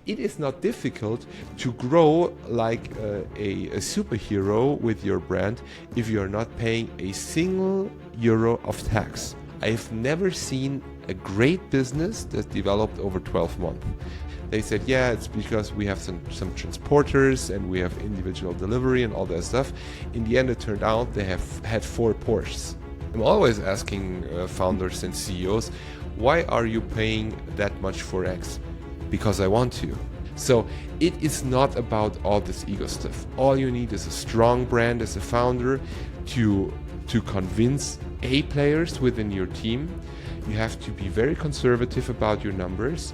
it is not difficult to grow like a superhero with your brand if you're not paying a single euro of tax. I've never seen a great business that developed over 12 months. They said, yeah, it's because we have some transporters and we have individual delivery and all that stuff. In the end, it turned out they have had 4 Porsches. I'm always asking founders and CEOs, why are you paying that much for X? Because I want to. So it is not about all this ego stuff. All you need is a strong brand as a founder to convince A players within your team. You have to be very conservative about your numbers.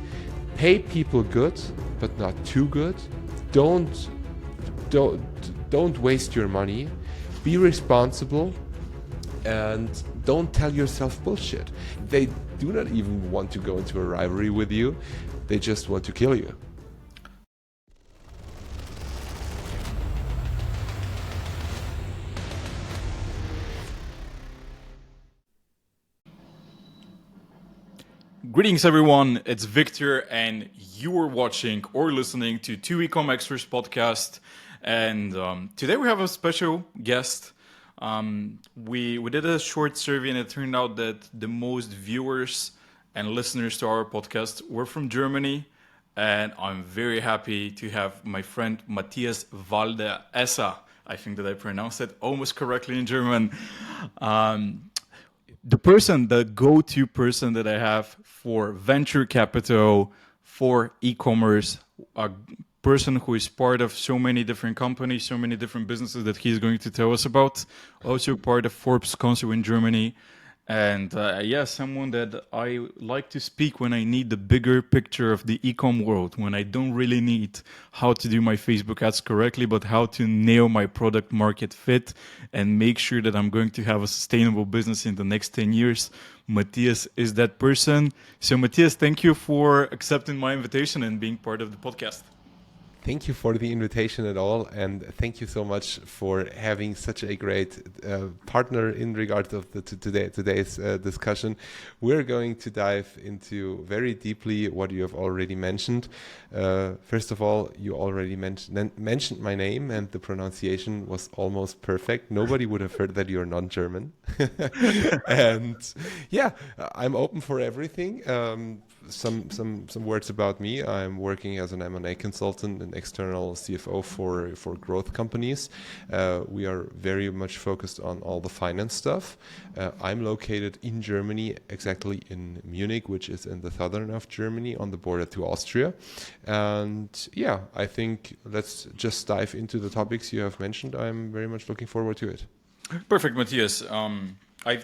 Pay people good, but not too good. Don't waste your money. Be responsible, and don't tell yourself bullshit. They do not even want to go into a rivalry with you. They just want to kill you. Greetings everyone, it's Viktor and you are watching or listening to Ecomm Experts podcast. And today we have a special guest. We did a short survey and it turned out that the most viewers and listeners to our podcast were from Germany. And I'm very happy to have my friend Matthias Walter Eser. I think that I pronounced it almost correctly in German. The go-to person that I have for venture capital, for e-commerce, a person who is part of so many different companies, so many different businesses that he's going to tell us about. Also part of Forbes Council in Germany. And someone that I like to speak when I need the bigger picture of the e-com world, when I don't really need how to do my Facebook ads correctly, but how to nail my product market fit and make sure that I'm going to have a sustainable business in the next 10 years. Matthias is that person. So Matthias, thank you for accepting my invitation and being part of the podcast. Thank you for the invitation at all, and thank you so much for having such a great partner in regards of today's discussion. We're going to dive into very deeply what you have already mentioned. First of all, you already mentioned my name, and the pronunciation was almost perfect. Nobody would have heard that you're non-German. And yeah, I'm open for everything. Some words about me. I'm working as an M&A consultant and external CFO for growth companies. We are very much focused on all the finance stuff. I'm located in Germany, exactly in Munich, which is in the southern of Germany on the border to Austria. And yeah, I think let's just dive into the topics you have mentioned. I'm very much looking forward to it. Perfect, Matthias. I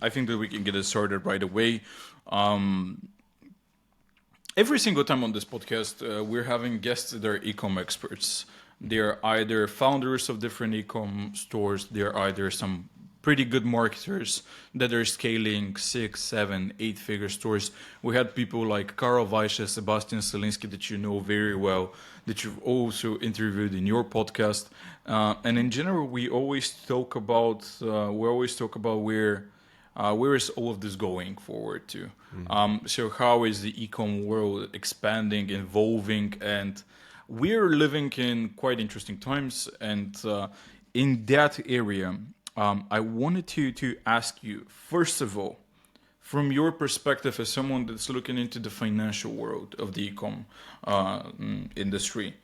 think that we can get it started right away. Every single time on this podcast, we're having guests that are Ecomm experts. They're either founders of different e-com stores. They're either some pretty good marketers that are scaling 6, 7, 8-figure stores. We had people like Karl Weisse, Sebastian Selinski that you know very well, that you've also interviewed in your podcast. And in general, we always talk about where is all of this going forward to? So how is the e-com world expanding, evolving? And we're living in quite interesting times. And in that area, I wanted to ask you, first of all, from your perspective as someone that's looking into the financial world of the e-com industry,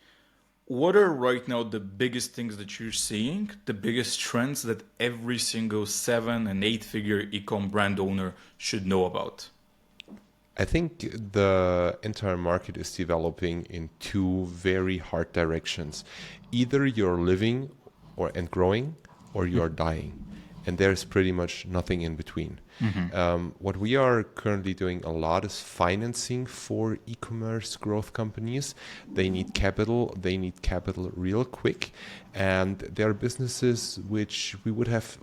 what are right now the biggest things that you're seeing, the biggest trends that every single 7- and 8-figure e-com brand owner should know about? I think the entire market is developing in 2 very hard directions. Either you're living and growing, or you're dying. And there's pretty much nothing in between. What we are currently doing a lot is financing for e-commerce growth companies. They need capital real quick. And there are businesses which we would have,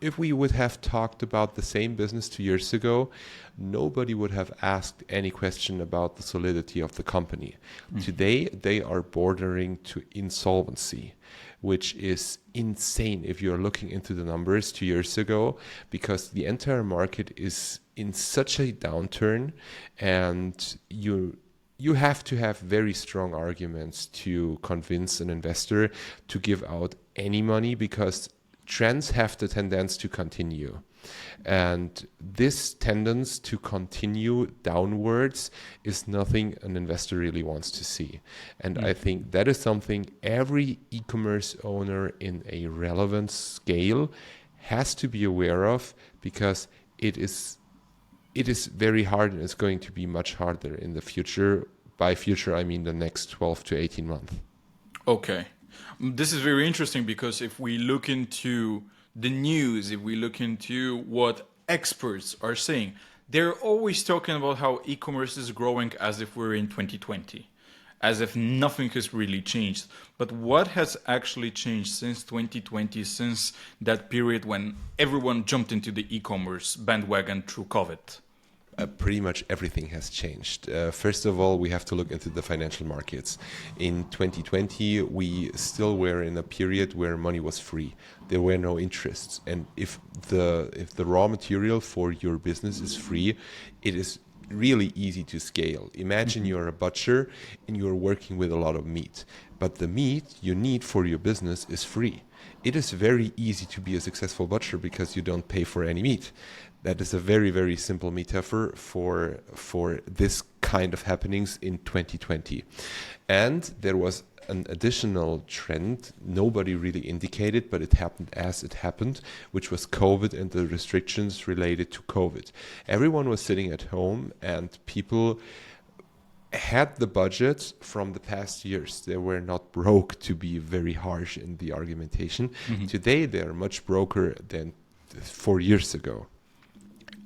if we would have talked about the same business 2 years ago, nobody would have asked any question about the solidity of the company. Today, they are bordering to insolvency, which is insane if you're looking into the numbers 2 years ago, because the entire market is in such a downturn, and you you have to have very strong arguments to convince an investor to give out any money, because trends have the tendency to continue. And this tendency to continue downwards is nothing an investor really wants to see. And I think that is something every e-commerce owner in a relevant scale has to be aware of, because it is very hard, and it's going to be much harder in the future. By future, I mean the next 12 to 18 months. Okay. This is very interesting, because if we look into the news, if we look into what experts are saying, they're always talking about how e-commerce is growing as if we're in 2020, as if nothing has really changed. But what has actually changed since 2020, since that period when everyone jumped into the e-commerce bandwagon through COVID? Pretty much everything has changed. First of all, we have to look into the financial markets. In 2020, we still were in a period where money was free. There were no interests. And if the raw material for your business is free, it is really easy to scale. Imagine you're a butcher and you're working with a lot of meat, but the meat you need for your business is free. It is very easy to be a successful butcher because you don't pay for any meat. That is a very, very simple metaphor for this kind of happenings in 2020. And there was an additional trend nobody really indicated, but it happened as it happened, which was COVID and the restrictions related to COVID. Everyone was sitting at home, and people had the budget from the past years. They were not broke, to be very harsh in the argumentation. Today, they are much broker than 4 years ago.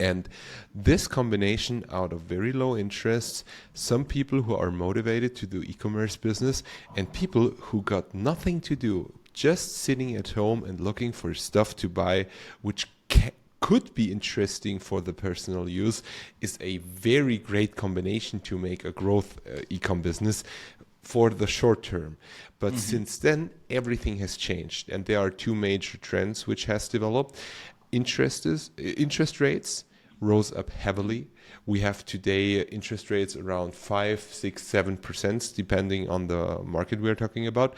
And this combination out of very low interests, some people who are motivated to do e-commerce business, and people who got nothing to do, just sitting at home and looking for stuff to buy, which could be interesting for the personal use, is a very great combination to make a growth e-com business for the short term. But since then, everything has changed, and there are two major trends which has developed. Interest rates rose up heavily. We have today interest rates around 5, 6, 7%, depending on the market we're talking about.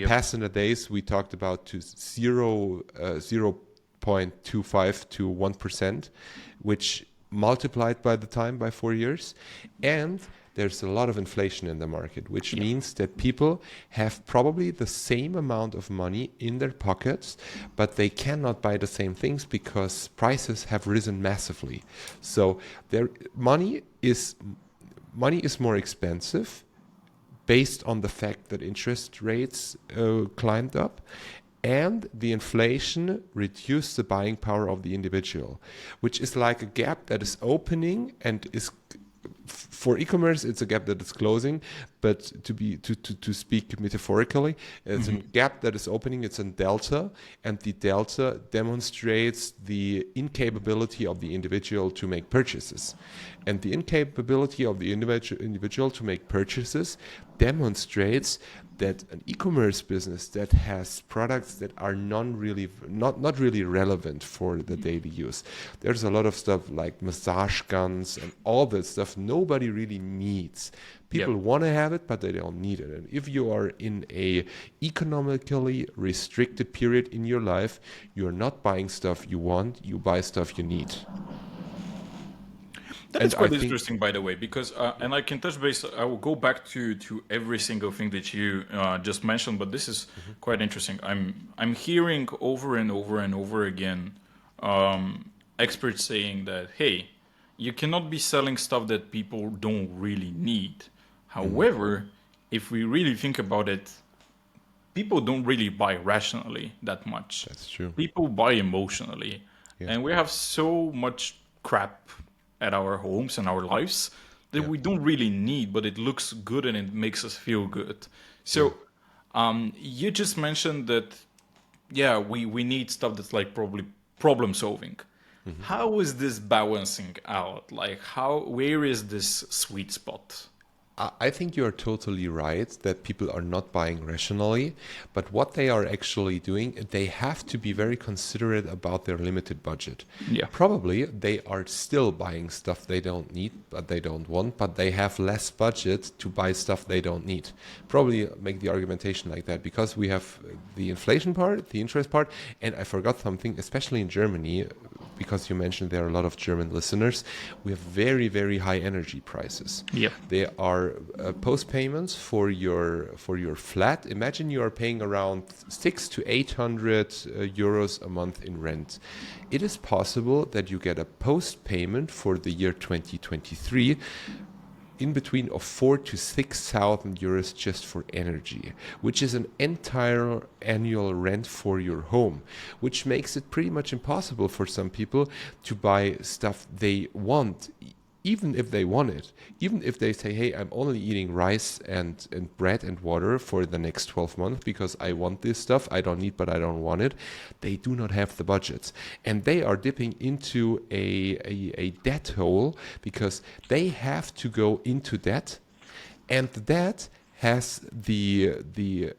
Past in the days, we talked about to 0.25 to 1%, which multiplied by the time by 4 years. And there's a lot of inflation in the market, which means that people have probably the same amount of money in their pockets, but they cannot buy the same things because prices have risen massively. So their money is more expensive based on the fact that interest rates climbed up, and the inflation reduced the buying power of the individual, which is like a gap that is opening and is. For e-commerce, it's a gap that is closing, but to speak metaphorically, it's a gap that is opening. It's a delta, and the delta demonstrates the incapability of the individual to make purchases, and the incapability of the individual to make purchases demonstrates that an e-commerce business that has products that are not really relevant for the daily use. There's a lot of stuff like massage guns and all that stuff nobody really needs. People want to have it, but they don't need it. And if you are in a economically restricted period in your life, you're not buying stuff you want, you buy stuff you need. That's quite interesting, by the way, because, and I can touch base, I will go back to every single thing that you just mentioned, but this is quite interesting. I'm hearing over and over and over again experts saying that, hey, you cannot be selling stuff that people don't really need. However, if we really think about it, people don't really buy rationally that much. That's true. People buy emotionally. Yeah. And we have so much crap at our homes and our lives that we don't really need, but it looks good and it makes us feel good. So you just mentioned that, we need stuff that's like probably problem solving. How is this balancing out? Like where is this sweet spot? I think you're totally right that people are not buying rationally, but what they are actually doing, they have to be very considerate about their limited budget. Yeah. Probably they are still buying stuff they don't need, but they don't want, but they have less budget to buy stuff they don't need. Probably make the argumentation like that because we have the inflation part, the interest part, and I forgot something, especially in Germany, because you mentioned there are a lot of German listeners, we have very, very high energy prices. Yep. There are post payments for your flat. Imagine you are paying around 600 to 800 euros a month in rent. It is possible that you get a post payment for the year 2023 in between of 4,000 to 6,000 euros just for energy, which is an entire annual rent for your home, which makes it pretty much impossible for some people to buy stuff they want, even if they want it. Even if they say, hey, I'm only eating rice and bread and water for the next 12 months because I want this stuff, I don't need, but I don't want it. They do not have the budgets. And they are dipping into a debt hole because they have to go into debt. And the debt has the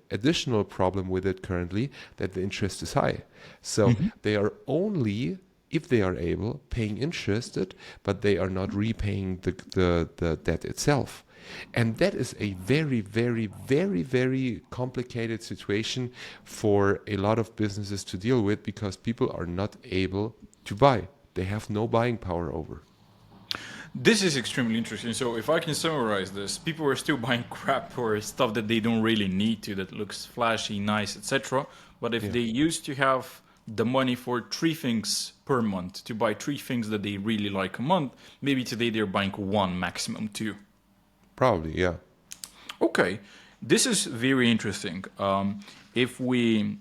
additional problem with it currently that the interest is high. So they are only, if they are able, paying interest, but they are not repaying the debt itself. And that is a very, very, very, very complicated situation for a lot of businesses to deal with because people are not able to buy. They have no buying power over. This is extremely interesting. So if I can summarize this, people are still buying crap or stuff that they don't really need to, that looks flashy, nice, etc. But if they used to have the money for 3 things per month, to buy 3 things that they really like a month, maybe today they're buying 1, maximum 2. Probably, yeah. Okay, this is very interesting. If we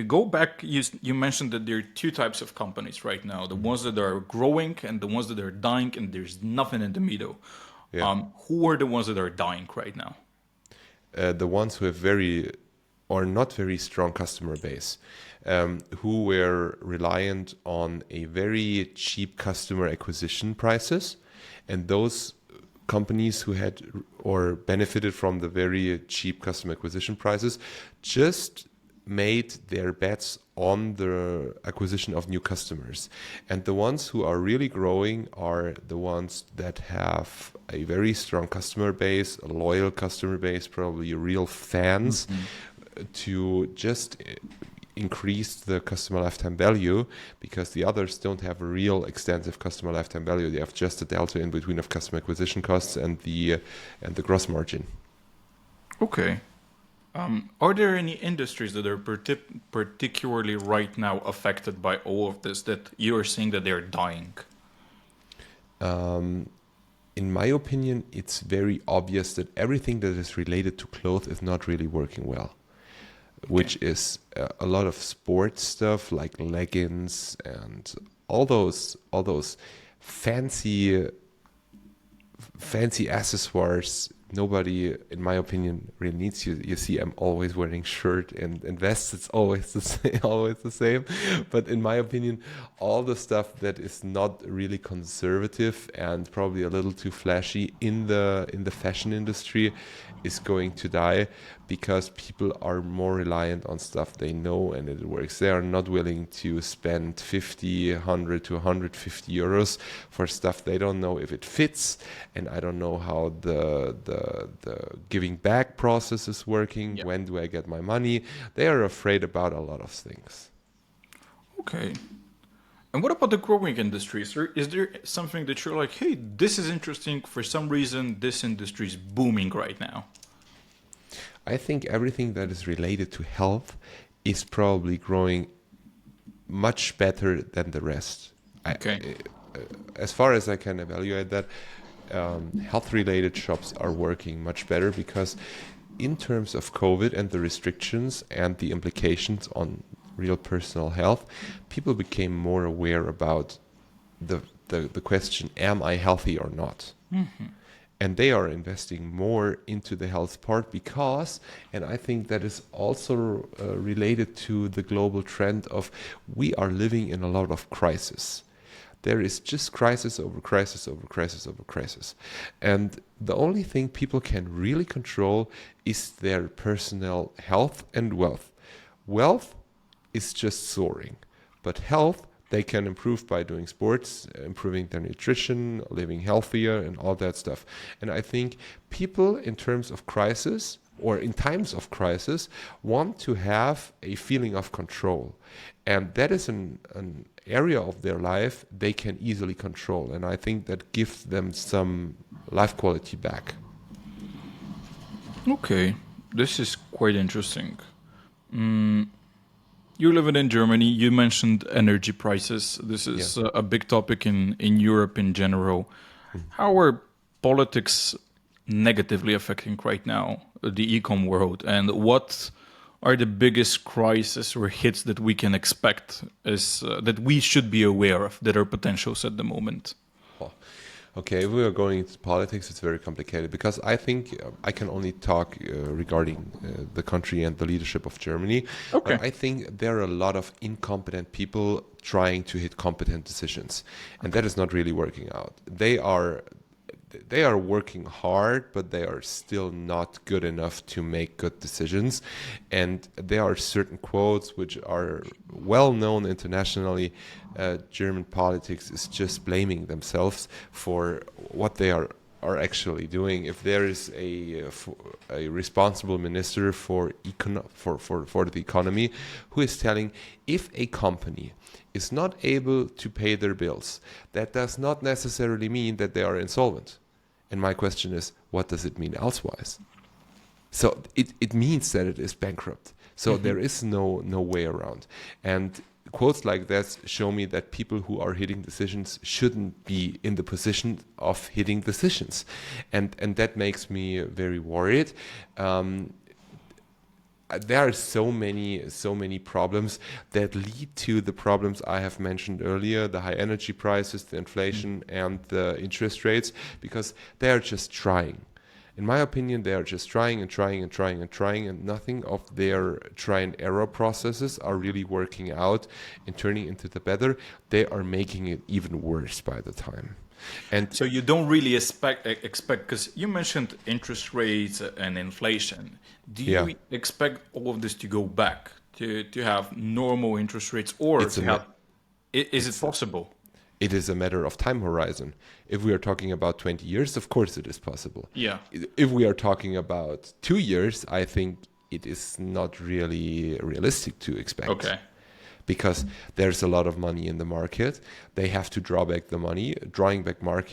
go back, you mentioned that there are 2 types of companies right now: the ones that are growing and the ones that are dying, and there's nothing in the middle. Yeah. Who are the ones that are dying right now? The ones who have very or not very strong customer base, who were reliant on a very cheap customer acquisition prices, and those companies who had or benefited from the very cheap customer acquisition prices just made their bets on the acquisition of new customers. And the ones who are really growing are the ones that have a very strong customer base, a loyal customer base, probably real fans, to just increase the customer lifetime value, because the others don't have a real extensive customer lifetime value. They have just a delta in between of customer acquisition costs and the gross margin. Okay. Are there any industries that are particularly right now affected by all of this that you are seeing that they're dying? In my opinion, it's very obvious that everything that is related to clothes is not really working well, which is a lot of sports stuff like leggings and all those fancy accessoires. Nobody, in my opinion, really needs. You see, I'm always wearing shirt and vest. It's always the same. But in my opinion, all the stuff that is not really conservative and probably a little too flashy in the fashion industry is going to die, because people are more reliant on stuff they know and it works. They are not willing to spend 50, 100 to 150 euros for stuff they don't know if it fits, and I don't know how the giving back process is working. Yeah. When do I get my money? They are afraid about a lot of things. Okay. And what about the growing industries? Is there something that you're like, hey, this is interesting, for some reason this industry is booming right now? I think everything that is related to health is probably growing much better than the rest. Okay. As far as I can evaluate that, health-related shops are working much better, because in terms of COVID and the restrictions and the implications on real personal health, people became more aware about the question, am I healthy or not? Mm-hmm. And they are investing more into the health part because, and I think that is also related to the global trend of, we are living in a lot of crisis. there is just crisis over crisis over crisis over crisis. And the only thing people can really control is their personal health and wealth. Wealth is just soaring, but health they can improve by doing sports, improving their nutrition, living healthier, and all that stuff. And I think people in terms of crisis or in times of crisis want to have a feeling of control. And that is an area of their life they can easily control. And I think that gives them some life quality back. Okay, this is quite interesting. You're living in Germany. You mentioned energy prices. This is a big topic in Europe in general. How are politics negatively affecting right now the e-com world? And what are the biggest crises or hits that we can expect that we should be aware of that are potentials at the moment? Okay, if we are going into politics, it's very complicated because I think I can only talk regarding the country and the leadership of Germany. Okay. But I think there are a lot of incompetent people trying to hit competent decisions, and that is not really working out. They are working hard, but they are still not good enough to make good decisions. And there are certain quotes which are well known internationally. German politics is just blaming themselves for what they are actually doing. If there is a responsible minister for the economy who is telling if a company is not able to pay their bills, that does not necessarily mean that they are insolvent. And my question is, what does it mean elsewise? So it means that it is bankrupt. So there is no way around. And quotes like that show me that people who are hitting decisions shouldn't be in the position of hitting decisions. And that makes me very worried. There are so many problems that lead to the problems I have mentioned earlier, the high energy prices, the inflation, and the interest rates, because they are just trying. In my opinion, they are just trying, and nothing of their try and error processes are really working out and turning into the better. They are making it even worse by the time. And so you don't really expect, because you mentioned interest rates and inflation. Do you expect all of this to go back to have normal interest rates, or is it possible? It is a matter of time horizon. If we are talking about 20 years, of course it is possible. Yeah. If we are talking about 2 years, I think it is not really realistic to expect. Okay. Because there's a lot of money in the market. They have to draw back the money. Drawing back money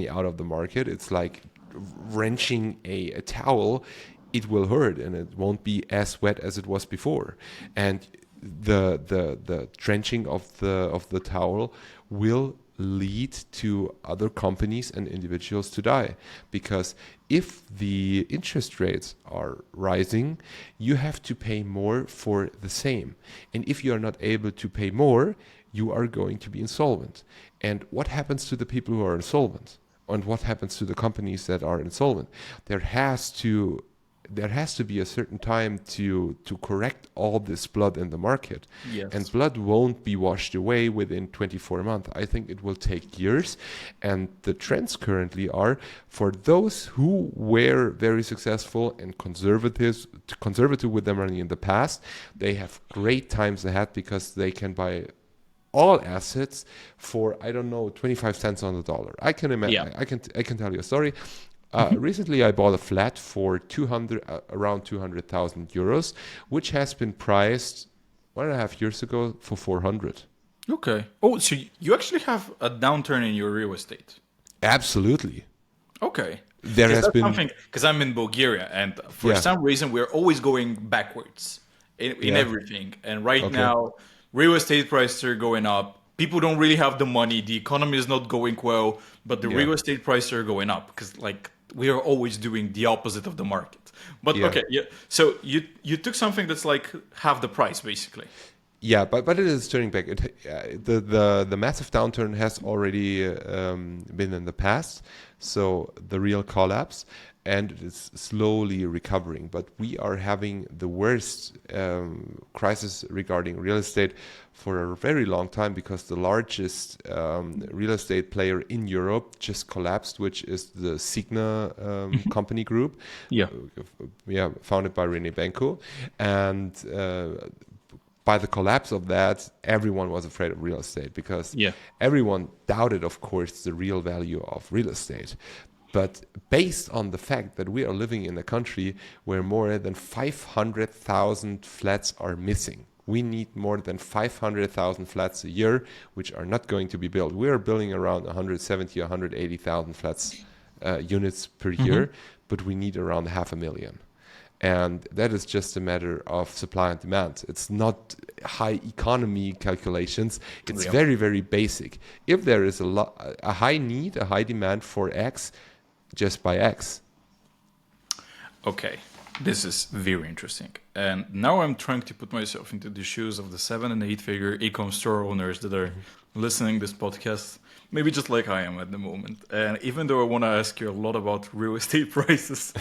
out of the market, it's like wrenching a towel. It will hurt and it won't be as wet as it was before. And the drenching of the towel will lead to other companies and individuals to die, because if the interest rates are rising, you have to pay more for the same, and if you are not able to pay more, you are going to be insolvent. And what happens to the people who are insolvent, and what happens to the companies that are insolvent? There has to be a certain time to correct all this blood in the market. Yes. And blood won't be washed away within 24 months. I think it will take years. And the trends currently are for those who were very successful and conservative with their money in the past, they have great times ahead because they can buy all assets for, 25 cents on the dollar. I can imagine. Yeah. I can tell you a story. Recently, I bought a flat for around 200,000 euros, which has been priced 1.5 years ago for 400. Okay. Oh, so you actually have a downturn in your real estate? Absolutely. Okay. There has been something, because I'm in Bulgaria, and for some reason we're always going backwards in everything. And right now, real estate prices are going up. People don't really have the money. The economy is not going well, but the real estate prices are going up because, we are always doing the opposite of the market. But so you took something that's like half the price, basically. Yeah, but it is turning back. The massive downturn has already been in the past, so the real collapse. and it's slowly recovering. But we are having the worst crisis regarding real estate for a very long time, because the largest real estate player in Europe just collapsed, which is the Signa company group, founded by René Benko. And by the collapse of that, everyone was afraid of real estate, because everyone doubted, of course, the real value of real estate. But based on the fact that we are living in a country where more than 500,000 flats are missing, we need more than 500,000 flats a year, which are not going to be built. We are building around 170, 180,000 flats units per year, but we need around 500,000. And that is just a matter of supply and demand. It's not high economy calculations. It's very, very basic. If there is a high need, a high demand for X, just buy X. Okay, this is very interesting. And now I'm trying to put myself into the shoes of the 7- and 8-figure e-com store owners that are listening to this podcast, maybe just like I am at the moment. And even though I want to ask you a lot about real estate prices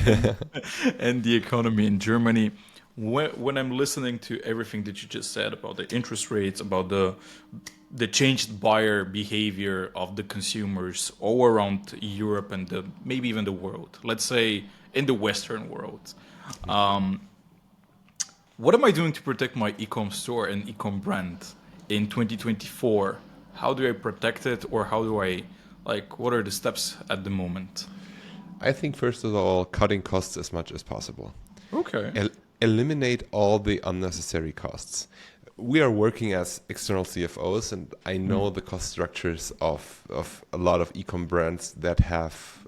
and the economy in Germany, when I'm listening to everything that you just said about the interest rates, about the changed buyer behavior of the consumers all around Europe and maybe even the world, let's say in the Western world, what am I doing to protect my e-com store and e-com brand in 2024? How do I protect it, or how do I, what are the steps at the moment? I think, first of all, cutting costs as much as possible. Okay. Eliminate all the unnecessary costs. We are working as external CFOs, and I know the cost structures of a lot of e-com brands that have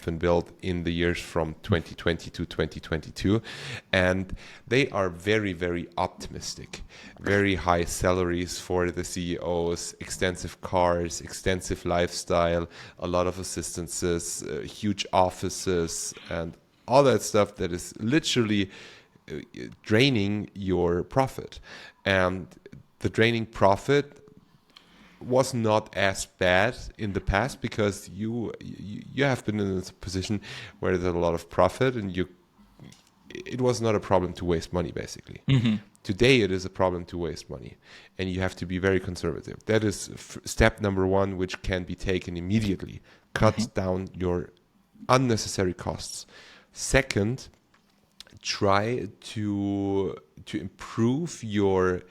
been built in the years from 2020 to 2022, and they are very, very optimistic. Very high salaries for the CEOs, extensive cars, extensive lifestyle, a lot of assistances, huge offices, and all that stuff that is literally draining your profit. And the draining profit was not as bad in the past, because you have been in a position where there's a lot of profit, and it was not a problem to waste money, basically. Today it is a problem to waste money, and you have to be very conservative. That is step number one, which can be taken immediately. Cut down your unnecessary costs. Second, try to improve your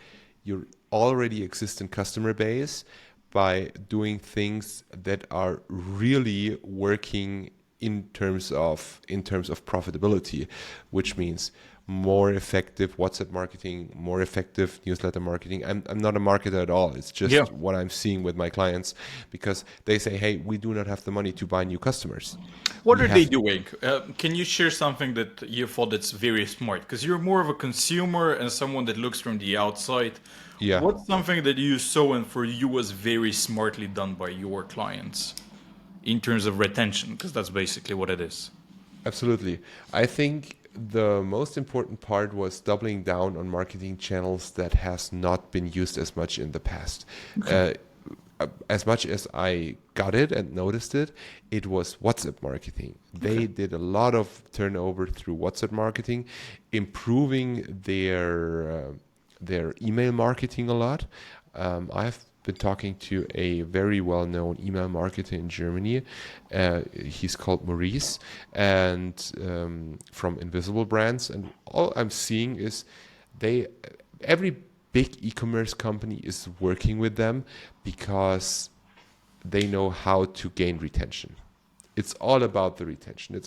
already existing customer base by doing things that are really working in terms of profitability, which means more effective WhatsApp marketing, more effective newsletter marketing. I'm not a marketer at all. It's just what I'm seeing with my clients, because they say, hey, we do not have the money to buy new customers. What are they doing? Can you share something that you thought that's very smart? Because you're more of a consumer and someone that looks from the outside. Yeah. What's something that you saw and for you was very smartly done by your clients in terms of retention? Because that's basically what it is. Absolutely. I think the most important part was doubling down on marketing channels that has not been used as much in the past. Okay. As much as I got it and noticed it, it was WhatsApp marketing. They did a lot of turnover through WhatsApp marketing, improving their email marketing a lot. I've been talking to a very well-known email marketer in Germany. He's called Maurice, and from Invisible Brands. And all I'm seeing is every big e-commerce company is working with them because they know how to gain retention. It's all about the retention.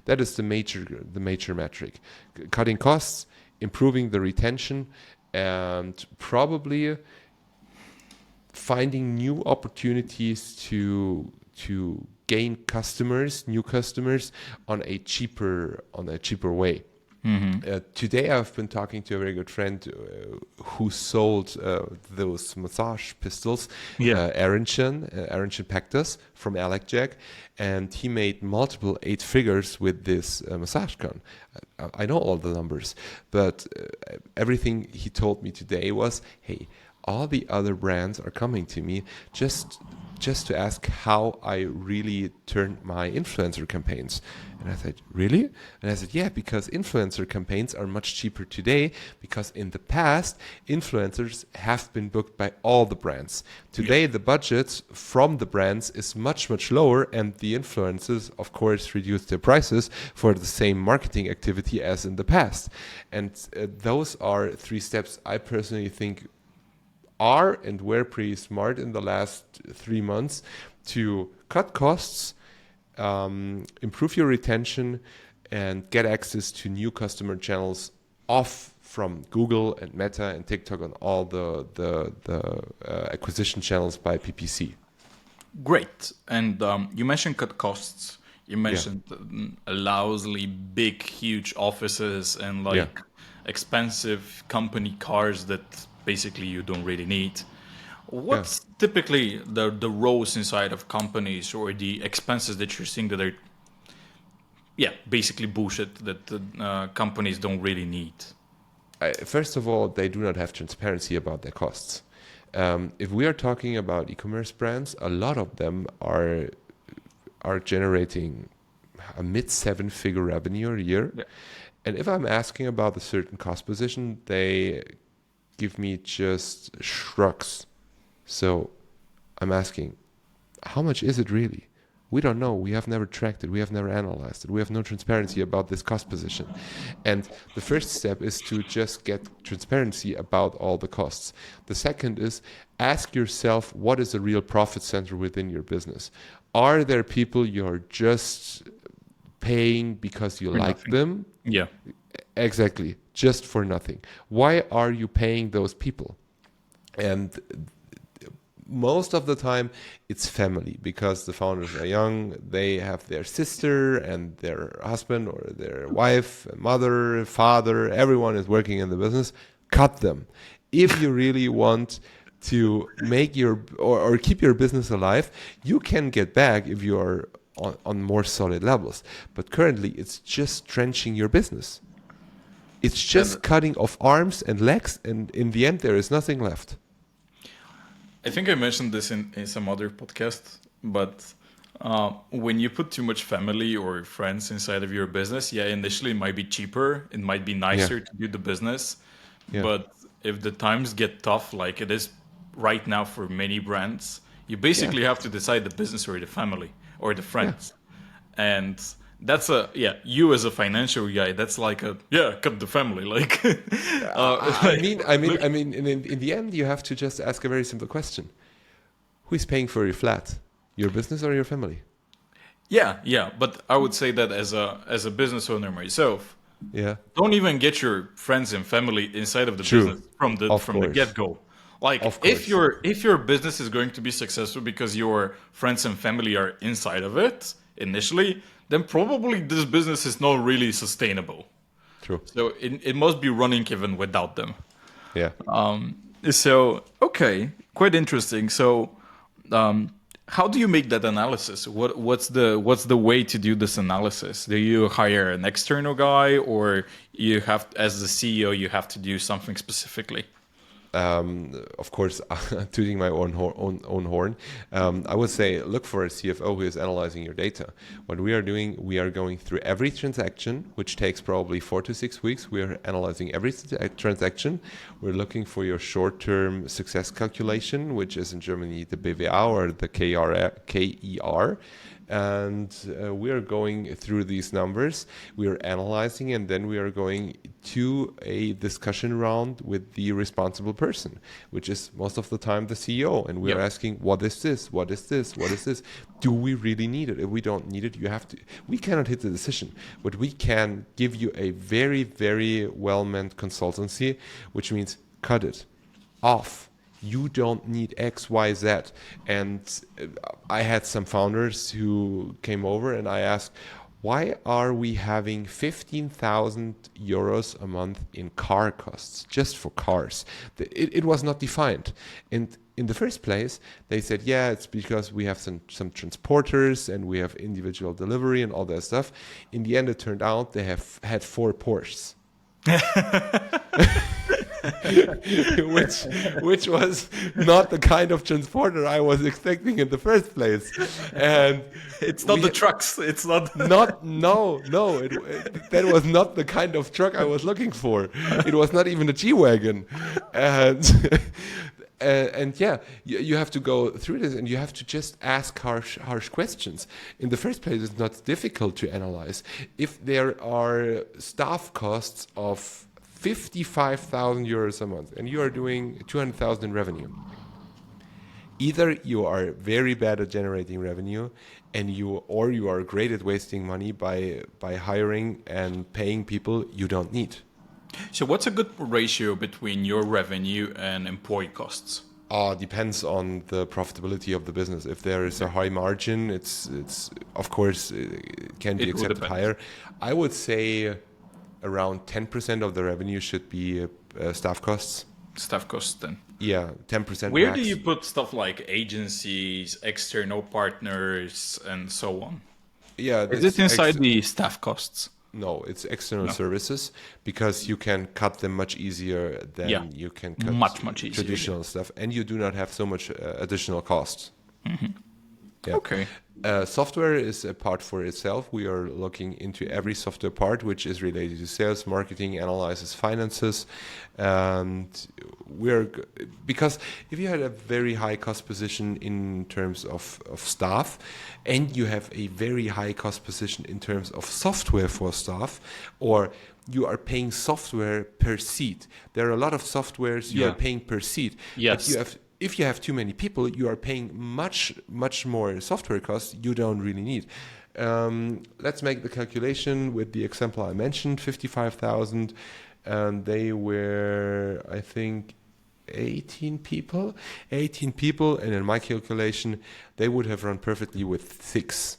That is the major metric. Cutting costs, improving the retention, and probably finding new opportunities to gain new customers on a cheaper way. Today I've been talking to a very good friend who sold those massage pistols, Arenchen Pactus from Alec, and he made multiple 8 figures with this massage gun. I know all the numbers, but everything he told me today was, hey, all the other brands are coming to me just to ask how I really turned my influencer campaigns. And I said, really? And I said, yeah, because influencer campaigns are much cheaper today, because in the past, influencers have been booked by all the brands. Today, the budgets from the brands is much, much lower, and the influencers, of course, reduce their prices for the same marketing activity as in the past. And those are 3 steps I personally think are and were pretty smart in the last 3 months to cut costs, improve your retention, and get access to new customer channels off from Google and Meta and TikTok and all the acquisition channels by PPC. Great. And you mentioned cut costs. You mentioned lousily big, huge offices and expensive company cars that basically you don't really need. What's typically the roles inside of companies or the expenses that you're seeing that are basically bullshit that companies don't really need? First of all, they do not have transparency about their costs. If we are talking about e-commerce brands, a lot of them are generating a mid 7-figure revenue a year. Yeah. And if I'm asking about a certain cost position, they give me just shrugs. So I'm asking, how much is it really? We don't know. We have never tracked it. We have never analyzed it. We have no transparency about this cost position. And the first step is to just get transparency about all the costs. The second is ask yourself, what is the real profit center within your business? Are there people you're just paying because you like them? Yeah. Exactly. Just for nothing. Why are you paying those people? And most of the time it's family, because the founders are young. They have their sister and their husband or their wife, mother, father, everyone is working in the business. Cut them. If you really want to make your or keep your business alive, you can get back if you are on more solid levels. But currently it's just trenching your business. It's just cutting off arms and legs, and in the end there is nothing left. I think I mentioned this in some other podcast, but when you put too much family or friends inside of your business, initially it might be cheaper, it might be nicer to do the business, but if the times get tough, like it is right now for many brands, you basically have to decide the business or the family or the friends. And that's you as a financial guy, that's like cut the family. Like, I mean, in the end, you have to just ask a very simple question: who is paying for your flat, your business or your family? Yeah. But I would say that as a business owner myself, don't even get your friends and family inside of the business from the get go. Like, if your business is going to be successful because your friends and family are inside of it initially, then probably this business is not really sustainable. True. So it must be running even without them. Yeah. So, okay, quite interesting. So, how do you make that analysis? What's the way to do this analysis? Do you hire an external guy, or you have, as the CEO, you have to do something specifically? Of course, tooting my own horn, I would say look for a CFO who is analyzing your data. What we are doing, we are going through every transaction, which takes probably 4 to 6 weeks. We are analyzing every transaction. We're looking for your short-term success calculation, which is in Germany the BWA or the KER. And we are going through these numbers, we are analyzing, and then we are going to a discussion round with the responsible person, which is most of the time the CEO. And we are asking, what is this? What is this? What is this? Do we really need it? If we don't need it, we cannot hit the decision. But we can give you a very, very well-meant consultancy, which means cut it off. You don't need X, Y, Z. And I had some founders who came over and I asked, why are we having 15,000 euros a month in car costs just for cars? It was not defined. And in the first place, they said, it's because we have some transporters and we have individual delivery and all that stuff. In the end, it turned out they have had 4 Porsches. which was not the kind of transporter I was expecting in the first place. And It's not the trucks. It's not. that was not the kind of truck I was looking for. It was not even a G-Wagon. And and yeah, you have to go through this, and you have to just ask harsh questions. In the first place, it's not difficult to analyze. If there are staff costs of 55,000 euros a month, and you are doing 200,000 in revenue, either you are very bad at generating revenue, and you are great at wasting money by hiring and paying people you don't need. So what's a good ratio between your revenue and employee costs? Depends on the profitability of the business. If there is a high margin, it's of course it can be accepted higher. I would say around 10% of the revenue should be staff costs. Staff costs then. Yeah, 10%. Where max. do you put stuff like agencies, external partners, and so on? Yeah, Is it inside the staff costs? No, it's external services, because you can cut them much easier than you can cut much easier, traditional stuff, and you do not have so much additional costs. Mm-hmm. Yeah. Okay. Software is a part for itself. We are looking into every software part, which is related to sales, marketing, analysis, finances, and because if you had a very high cost position in terms of staff, and you have a very high cost position in terms of software for staff, or you are paying software per seat. There are a lot of softwares you are paying per seat. Yes. But if you have too many people, you are paying much more software costs you don't really need. Let's make the calculation with the example I mentioned, 55,000, and they were, I think, 18 people, and in my calculation, they would have run perfectly with 6.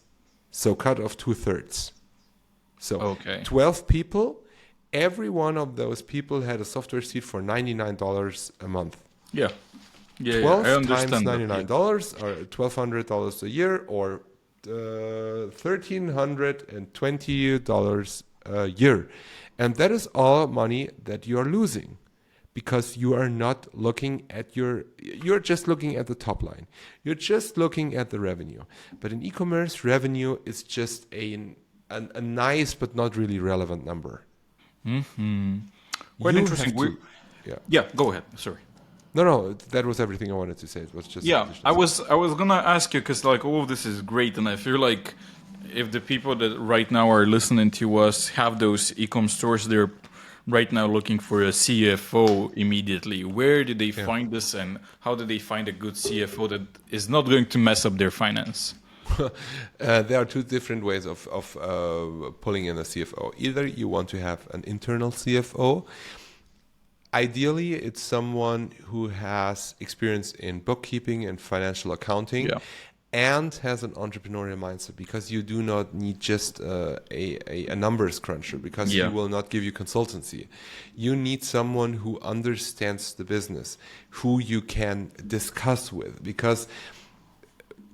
So cut off 2/3. So 12 people, every one of those people had a software seat for $99 a month. Yeah. 12 I understand times $99 that, or $1,200 a year, or $1,320 a year. And that is all money that you are losing, because you are not looking at you're just looking at the top line. You're just looking at the revenue. But in e-commerce, revenue is just a nice but not really relevant number. Mm-hmm. Quite interesting. Yeah, go ahead. Sorry. No, that was everything I wanted to say. It was just I was gonna ask you, because like all of this is great, and I feel like if the people that right now are listening to us have those e-com stores, they're right now looking for a CFO immediately. Where do they find this, and how do they find a good CFO that is not going to mess up their finance? There are two different ways of pulling in a CFO. Either you want to have an internal CFO. Ideally, it's someone who has experience in bookkeeping and financial accounting and has an entrepreneurial mindset, because you do not need just a numbers cruncher, because he will not give you consultancy. You need someone who understands the business, who you can discuss with, because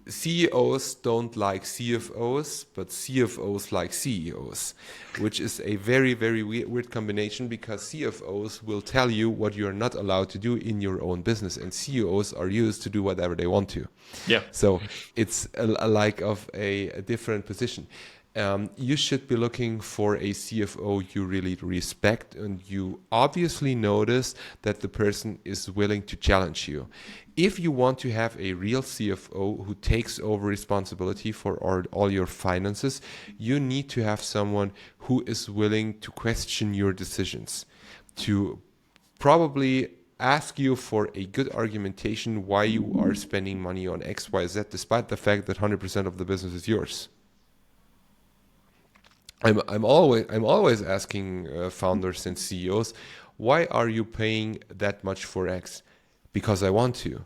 CEOs don't like CFOs, but CFOs like CEOs, which is a very, very weird combination, because CFOs will tell you what you're not allowed to do in your own business, and CEOs are used to do whatever they want to. Yeah. So it's a like of a different position. You should be looking for a CFO you really respect, and you obviously notice that the person is willing to challenge you. If you want to have a real CFO who takes over responsibility for all your finances, you need to have someone who is willing to question your decisions, to probably ask you for a good argumentation why you are spending money on X, Y, Z, despite the fact that 100% of the business is yours. I'm always asking founders and CEOs, why are you paying that much for X? Because I want to,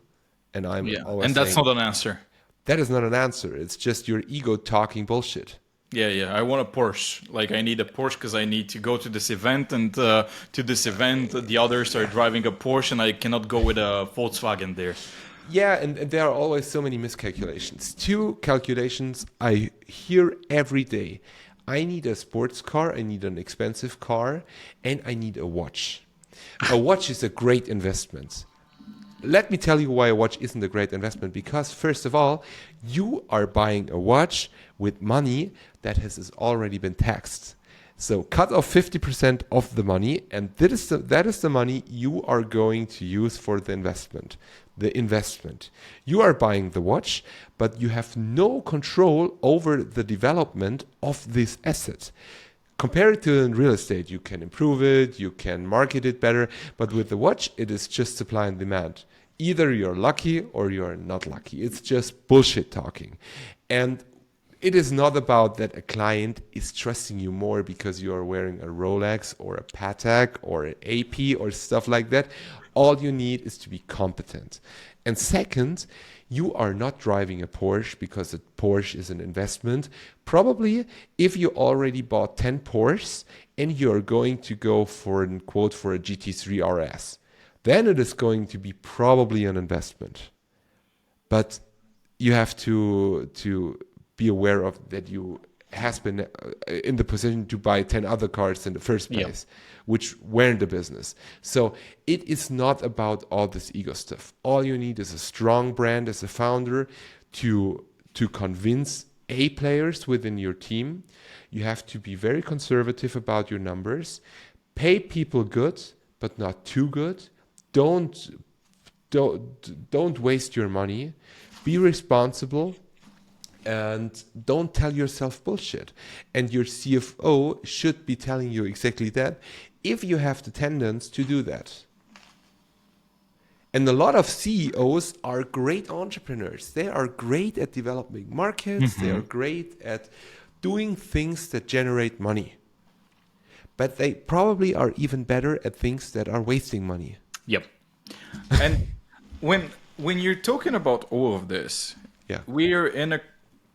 and and that's not an answer. That is not an answer. It's just your ego talking bullshit. Yeah. I want a Porsche. Like, I need a Porsche because I need to go to this event, and to this event, the others are driving a Porsche, and I cannot go with a Volkswagen there. Yeah, and there are always so many miscalculations. 2 calculations I hear every day. I need a sports car, I need an expensive car, and I need a watch. A watch is a great investment. Let me tell you why a watch isn't a great investment. Because first of all, you are buying a watch with money that has already been taxed. So cut off 50% of the money, and that is the money you are going to use for the investment. You are buying the watch, but you have no control over the development of this asset. Compare it to in real estate. You can improve it, you can market it better, but with the watch, it is just supply and demand. Either you're lucky or you're not lucky. It's just bullshit talking. And it is not about that a client is trusting you more because you are wearing a Rolex or a Patek or an AP or stuff like that. All you need is to be competent. And second, you are not driving a Porsche because a Porsche is an investment. Probably if you already bought 10 Porsches and you're going to go for a quote for a GT3 RS, then it is going to be probably an investment. But you have to be aware of that you has been in the position to buy 10 other cars in the first place, which weren't the business. So it is not about all this ego stuff. All you need is a strong brand as a founder to convince A players within your team. You have to be very conservative about your numbers. Pay people good, but not too good. Don't waste your money. Be responsible. And don't tell yourself bullshit. And your CFO should be telling you exactly that if you have the tendency to do that. And a lot of CEOs are great entrepreneurs. They are great at developing markets. They are great at doing things that generate money. But they probably are even better at things that are wasting money. Yep. And when you're talking about all of this, we're in a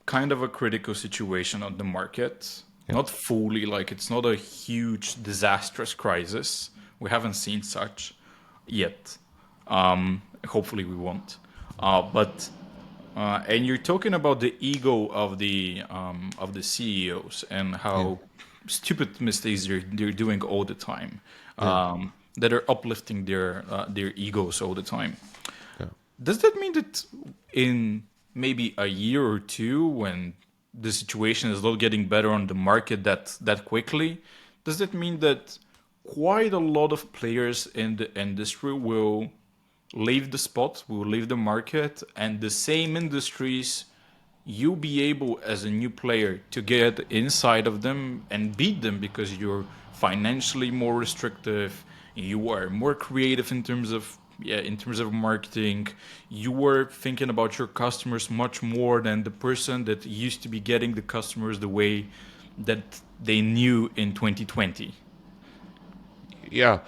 kind of a critical situation on the market. Not fully, like it's not a huge disastrous crisis. We haven't seen such yet. Hopefully we won't. And you're talking about the ego of the CEOs and how stupid mistakes they're doing all the time. That are uplifting their egos all the time. Does that mean that in maybe a year or two, when the situation is not getting better on the market that quickly, does that mean that quite a lot of players in the industry will leave the spot, will leave the market, and the same industries, you'll be able as a new player to get inside of them and beat them because you're financially more restrictive, you are more creative in terms of marketing. You were thinking about your customers much more than the person that used to be getting the customers the way that they knew in 2020. Yeah,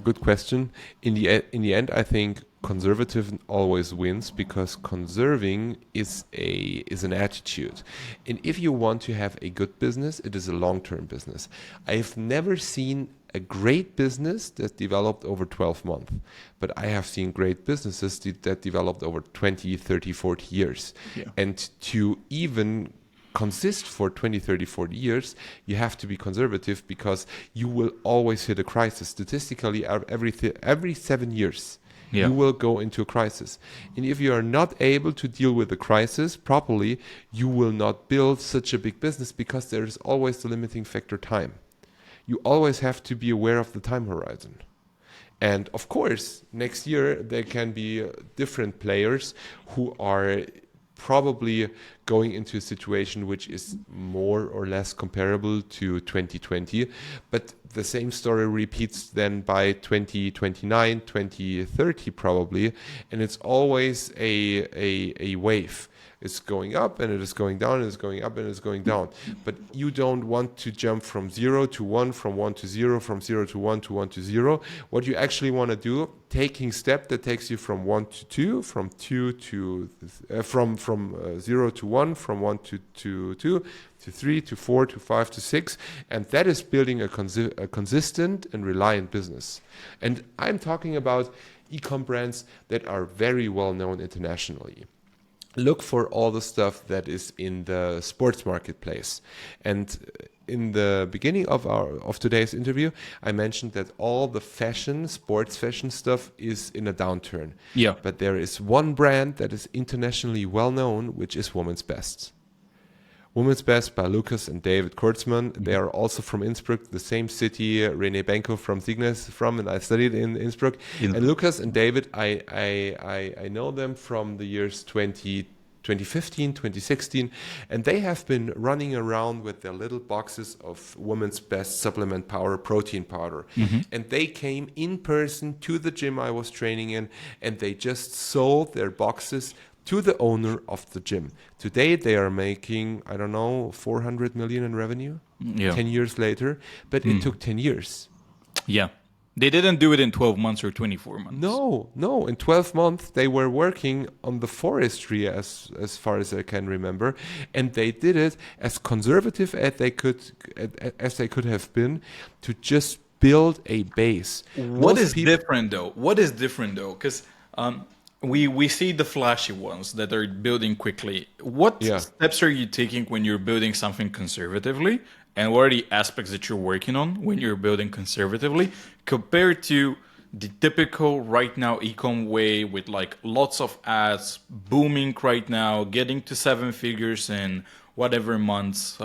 good question. In the end, I think conservative always wins because conserving is an attitude. And if you want to have a good business, it is a long-term business. I've never seen a great business that developed over 12 months, but I have seen great businesses that developed over 20, 30, 40 years. And to even consist for 20, 30, 40 years, you have to be conservative because you will always hit a crisis. Statistically, every 7 years, you will go into a crisis. And if you are not able to deal with the crisis properly, you will not build such a big business because there is always the limiting factor time. You always have to be aware of the time horizon. And of course, next year, there can be different players who are probably going into a situation which is more or less comparable to 2020. But the same story repeats then by 2029, 2030 probably. And it's always a wave. It's going up and it is going down, and it's going up and it's going down. But you don't want to jump from 0 to 1, from 1 to 0, from 0 to 1 to 1 to 0. What you actually want to do, taking step that takes you from 1 to 2, from 2 to from 0 to 1, from 1 to 2 to 3 to 4 to 5 to 6, and that is building a consistent and reliant business. And I'm talking about e-com brands that are very well known internationally. look for all the stuff that is in the sports marketplace. And in the beginning of today's interview, I mentioned that all the sports fashion stuff is in a downturn. Yeah. But there is one brand that is internationally well known, which is Women's Best. Women's Best by Lucas and David Kurtzman. They are also from Innsbruck, the same city Rene Benko from Signa is from, and I studied in Innsbruck. And Lucas and David, I know them from the years 2015, 2016, and they have been running around with their little boxes of Women's Best supplement powder, protein powder. And they came in person to the gym I was training in, and they just sold their boxes to the owner of the gym. Today they are making, I don't know, 400 million in revenue 10 years later, but it took 10 years. Yeah. They didn't do it in 12 months or 24 months. No. In 12 months, they were working on the forestry as far as I can remember. And they did it as conservative as they could have been to just build a base. What is different though? Because we see the flashy ones that are building quickly. What steps are you taking when you're building something conservatively? And what are the aspects that you're working on when you're building conservatively compared to the typical right now e-com way with like lots of ads booming right now, getting to 7 figures in whatever months,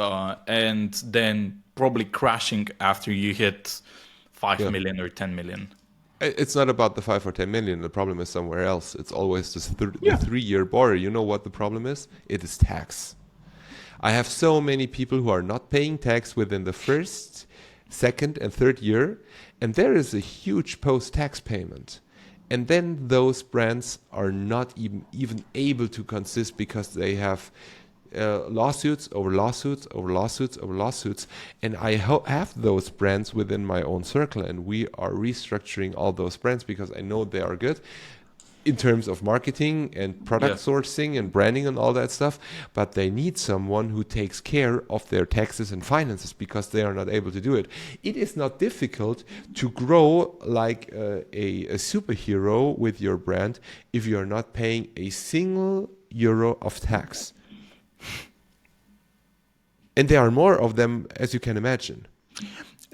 and then probably crashing after you hit 5 million or 10 million? It's not about the 5 or 10 million. The problem is somewhere else. It's always this the 3-year border. You know what the problem is? It is tax. I have so many people who are not paying tax within the first, second, and third year, and there is a huge post-tax payment. And then those brands are not even able to consist because they have lawsuits over lawsuits over lawsuits over lawsuits. And I have those brands within my own circle, and we are restructuring all those brands because I know they are good in terms of marketing and product sourcing and branding and all that stuff, but they need someone who takes care of their taxes and finances because they are not able to do it. It is not difficult to grow like a superhero with your brand if you are not paying a single euro of tax. And there are more of them, as you can imagine.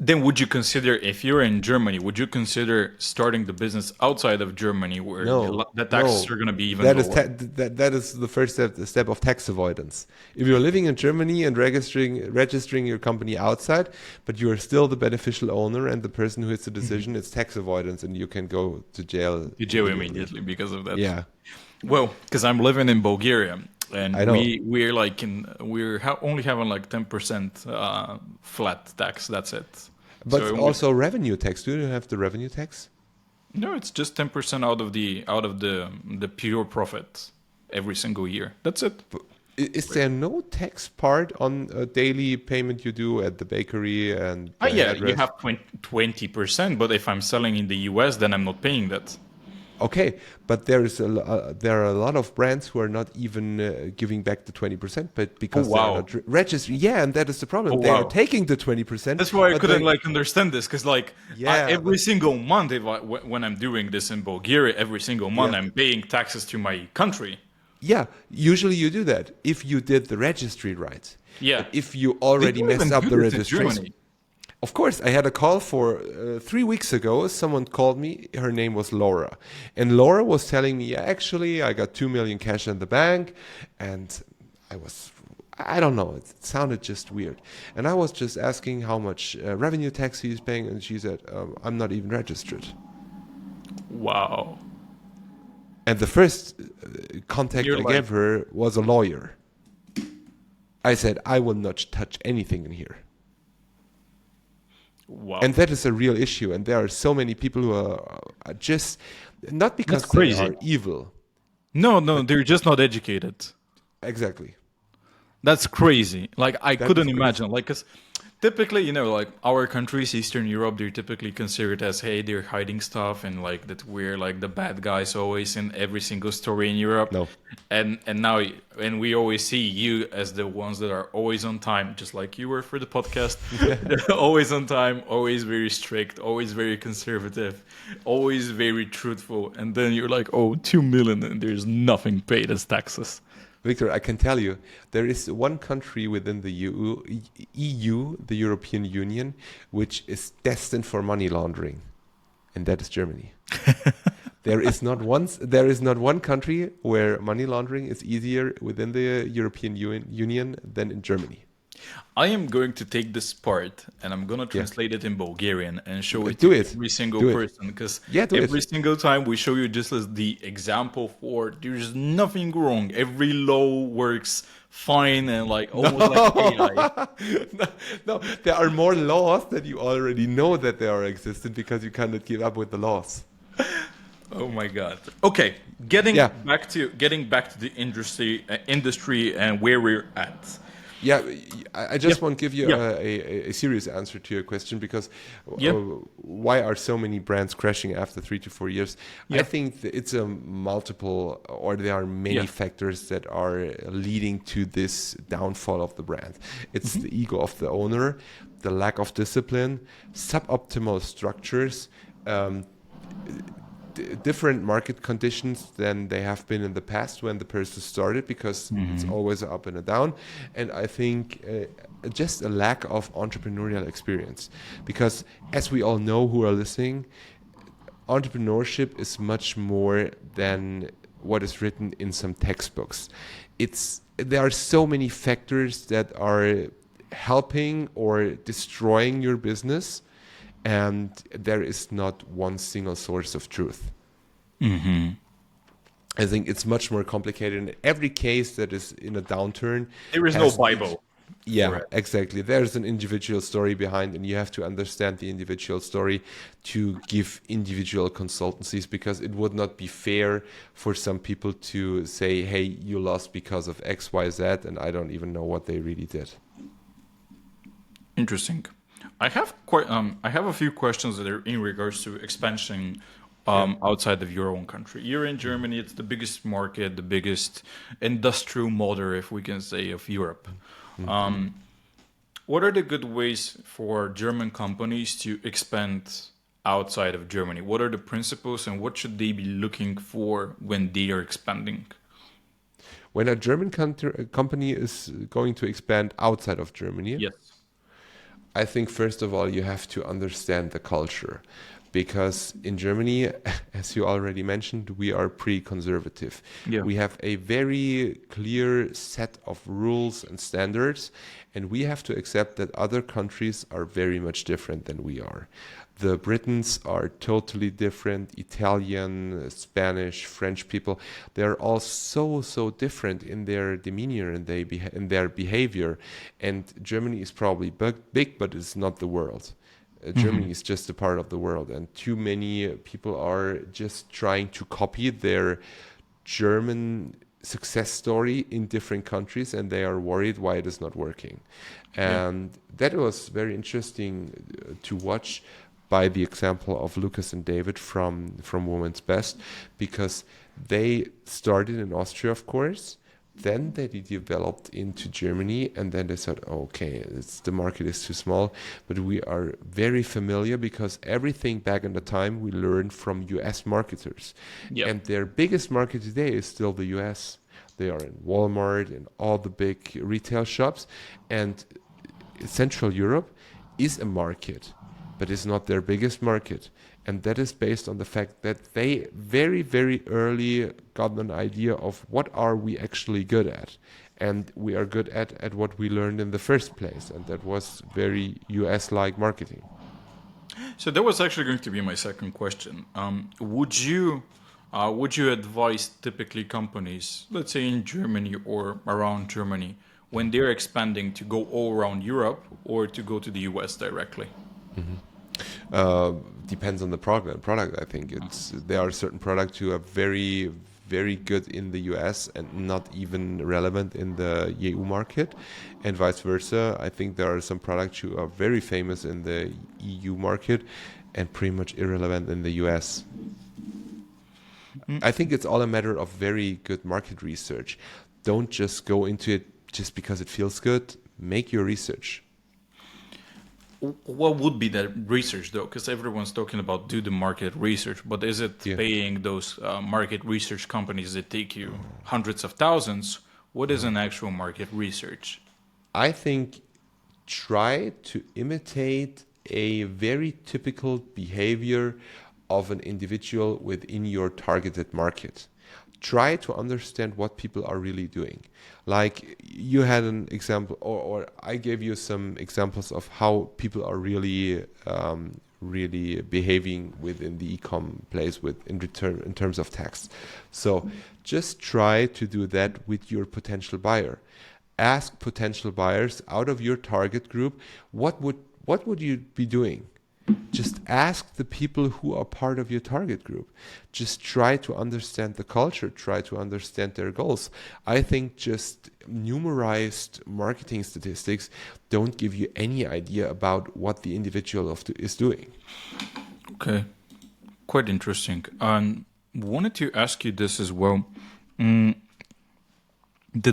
Then would you consider, if you're in Germany, would you consider starting the business outside of Germany where the taxes are going to be even lower? That is the first step, the step of tax avoidance. If you're living in Germany and registering your company outside, but you are still the beneficial owner and the person who has the decision, it's tax avoidance and you can go to jail. You jail immediately because of that. Yeah. Well, because I'm living in Bulgaria. And we're only having like 10% flat tax. That's it. But so also revenue tax. Do you have the revenue tax? No, it's just 10% out of the pure profit every single year. That's it. Is there no tax part on a daily payment you do at the bakery and? You have 20%. But if I'm selling in the US, then I'm not paying that. Okay, but there are a lot of brands who are not even giving back the 20%, but because they are not registering. Yeah, and that is the problem. They are taking the 20%. That's why I couldn't understand this, because every single month, when I'm doing this in Bulgaria, every single month I'm paying taxes to my country. Yeah, usually you do that if you did the registry right. Yeah, but if you already messed up the registration. Of course, I had a call for 3 weeks ago. Someone called me. Her name was Laura. And Laura was telling me, actually, I got 2 million cash in the bank. And I don't know, it sounded just weird. And I was just asking how much revenue tax he's paying. And she said, I'm not even registered. Wow. And the first contact I gave her was a lawyer. I said, I will not touch anything in here. Wow. And that is a real issue. And there are so many people who are just, not because they are evil. No, they're just not educated. Exactly. That's crazy. Like, I couldn't imagine. Like, 'cause typically, like our countries, Eastern Europe, they're typically considered as, hey, they're hiding stuff and like that we're like the bad guys always in every single story in Europe. No. And now, and we always see you as the ones that are always on time, just like you were for the podcast. They're always on time, always very strict, always very conservative, always very truthful. And then you're like, 2 million and there's nothing paid as taxes. Victor, I can tell you, there is one country within the EU, the European Union, which is destined for money laundering, and that is Germany. There is not one country where money laundering is easier within the European Union than in Germany. I am going to take this part and I'm going to translate it in Bulgarian and show it Do to it. every single Do it. person, because Yeah, do every it. single time we show you just as the example for there's nothing wrong. Every law works fine and like almost like AI. No, there are more laws that you already know that they are existent because you cannot keep up with the laws. Oh my God. Okay, getting Yeah. back to the industry and where we're at. Yeah, I just Yeah. want to give you Yeah. a serious answer to your question, because Yeah. why are so many brands crashing after 3 to 4 years? Yeah. I think that it's a multiple, or there are many Yeah. factors that are leading to this downfall of the brand. It's Mm-hmm. the ego of the owner, the lack of discipline, suboptimal structures, different market conditions than they have been in the past when the person started, because it's always up and a down. And I think just a lack of entrepreneurial experience, because as we all know who are listening, entrepreneurship is much more than what is written in some textbooks. There are so many factors that are helping or destroying your business, and there is not one single source of truth. I think it's much more complicated. In every case that is in a downturn, There is no has- Bible. Yeah, Correct. exactly. There's an individual story behind, and you have to understand the individual story to give individual consultancies, because it would not be fair for some people to say, hey, you lost because of X, Y, Z, and I don't even know what they really did. Interesting. I have a few questions that are in regards to expansion outside of your own country. You're in Germany. It's the biggest market, the biggest industrial motor, if we can say, of Europe. What are the good ways for German companies to expand outside of Germany? What are the principles and what should they be looking for when they are expanding? When a German company is going to expand outside of Germany, Yes. I think first of all you have to understand the culture, because in Germany, as you already mentioned, we are pretty conservative. Yeah. We have a very clear set of rules and standards, and we have to accept that other countries are very much different than we are. The Britons are totally different. Italian, Spanish, French people, they're all so different in their demeanor and in their behavior. And Germany is probably big, but it's not the world. Germany is just a part of the world, and too many people are just trying to copy their German success story in different countries, and they are worried why it is not working. And that was very interesting to watch by the example of Lucas and David from Women's Best, because they started in Austria, of course. Then they developed into Germany, and then they said, okay, the market is too small, but we are very familiar, because everything back in the time we learned from US marketers. Yep. And their biggest market today is still the US. They are in Walmart and all the big retail shops. And Central Europe is a market, but it's not their biggest market. And that is based on the fact that they very early got an idea of what are we actually good at. And we are good at what we learned in the first place. And that was very US-like marketing. So that was actually going to be my second question. Would you advise typically companies, let's say in Germany or around Germany, when they're expanding, to go all around Europe or to go to the US directly? Depends on the product. I think there are certain products who are very good in the US and not even relevant in the EU market, and vice versa. I think there are some products who are very famous in the EU market and pretty much irrelevant in the US. I think it's all a matter of very good market research. Don't just go into it just because it feels good. Make your research. What would be that research, though? Because everyone's talking about do the market research, but is it paying those market research companies that take you hundreds of thousands? What is an actual market research? I think try to imitate a very typical behavior of an individual within your targeted market. Try to understand what people are really doing. Like you had an example, or I gave you some examples of how people are really really behaving within the e-com place in terms of tax. So just try to do that with your potential buyer. Ask potential buyers out of your target group, what would you be doing? Just ask the people who are part of your target group. Just try to understand the culture, try to understand their goals. I think just numerized marketing statistics don't give you any idea about what the individual is doing. Okay, quite interesting. Wanted to ask you this as well. The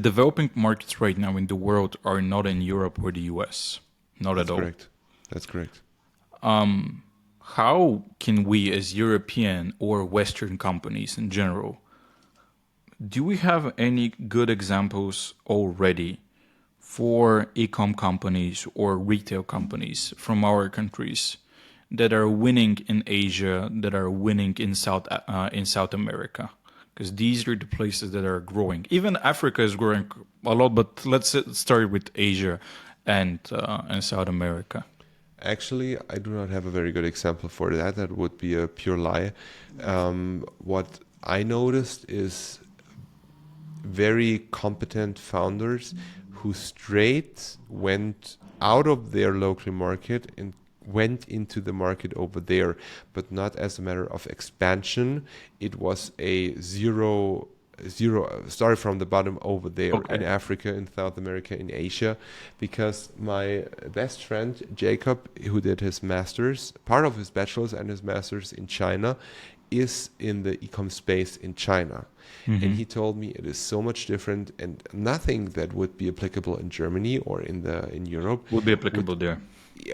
developing markets right now in the world are not in Europe or the US, not at all. Correct. That's correct. How can we as European or Western companies in general, do we have any good examples already for e-com companies or retail companies from our countries that are winning in Asia, that are winning in South America? Because these are the places that are growing. Even Africa is growing a lot, but let's start with Asia and South America. Actually, I do not have a very good example for that. That would be a pure lie. What I noticed is very competent founders who straight went out of their local market and went into the market over there, but not as a matter of expansion. It was a zero, started from the bottom over there in Africa, in South America, in Asia, because my best friend Jacob, who did his master's, part of his bachelor's and his master's in China, is in the e-com space in China. And he told me it is so much different, and nothing that would be applicable in Germany or in Europe would be applicable there.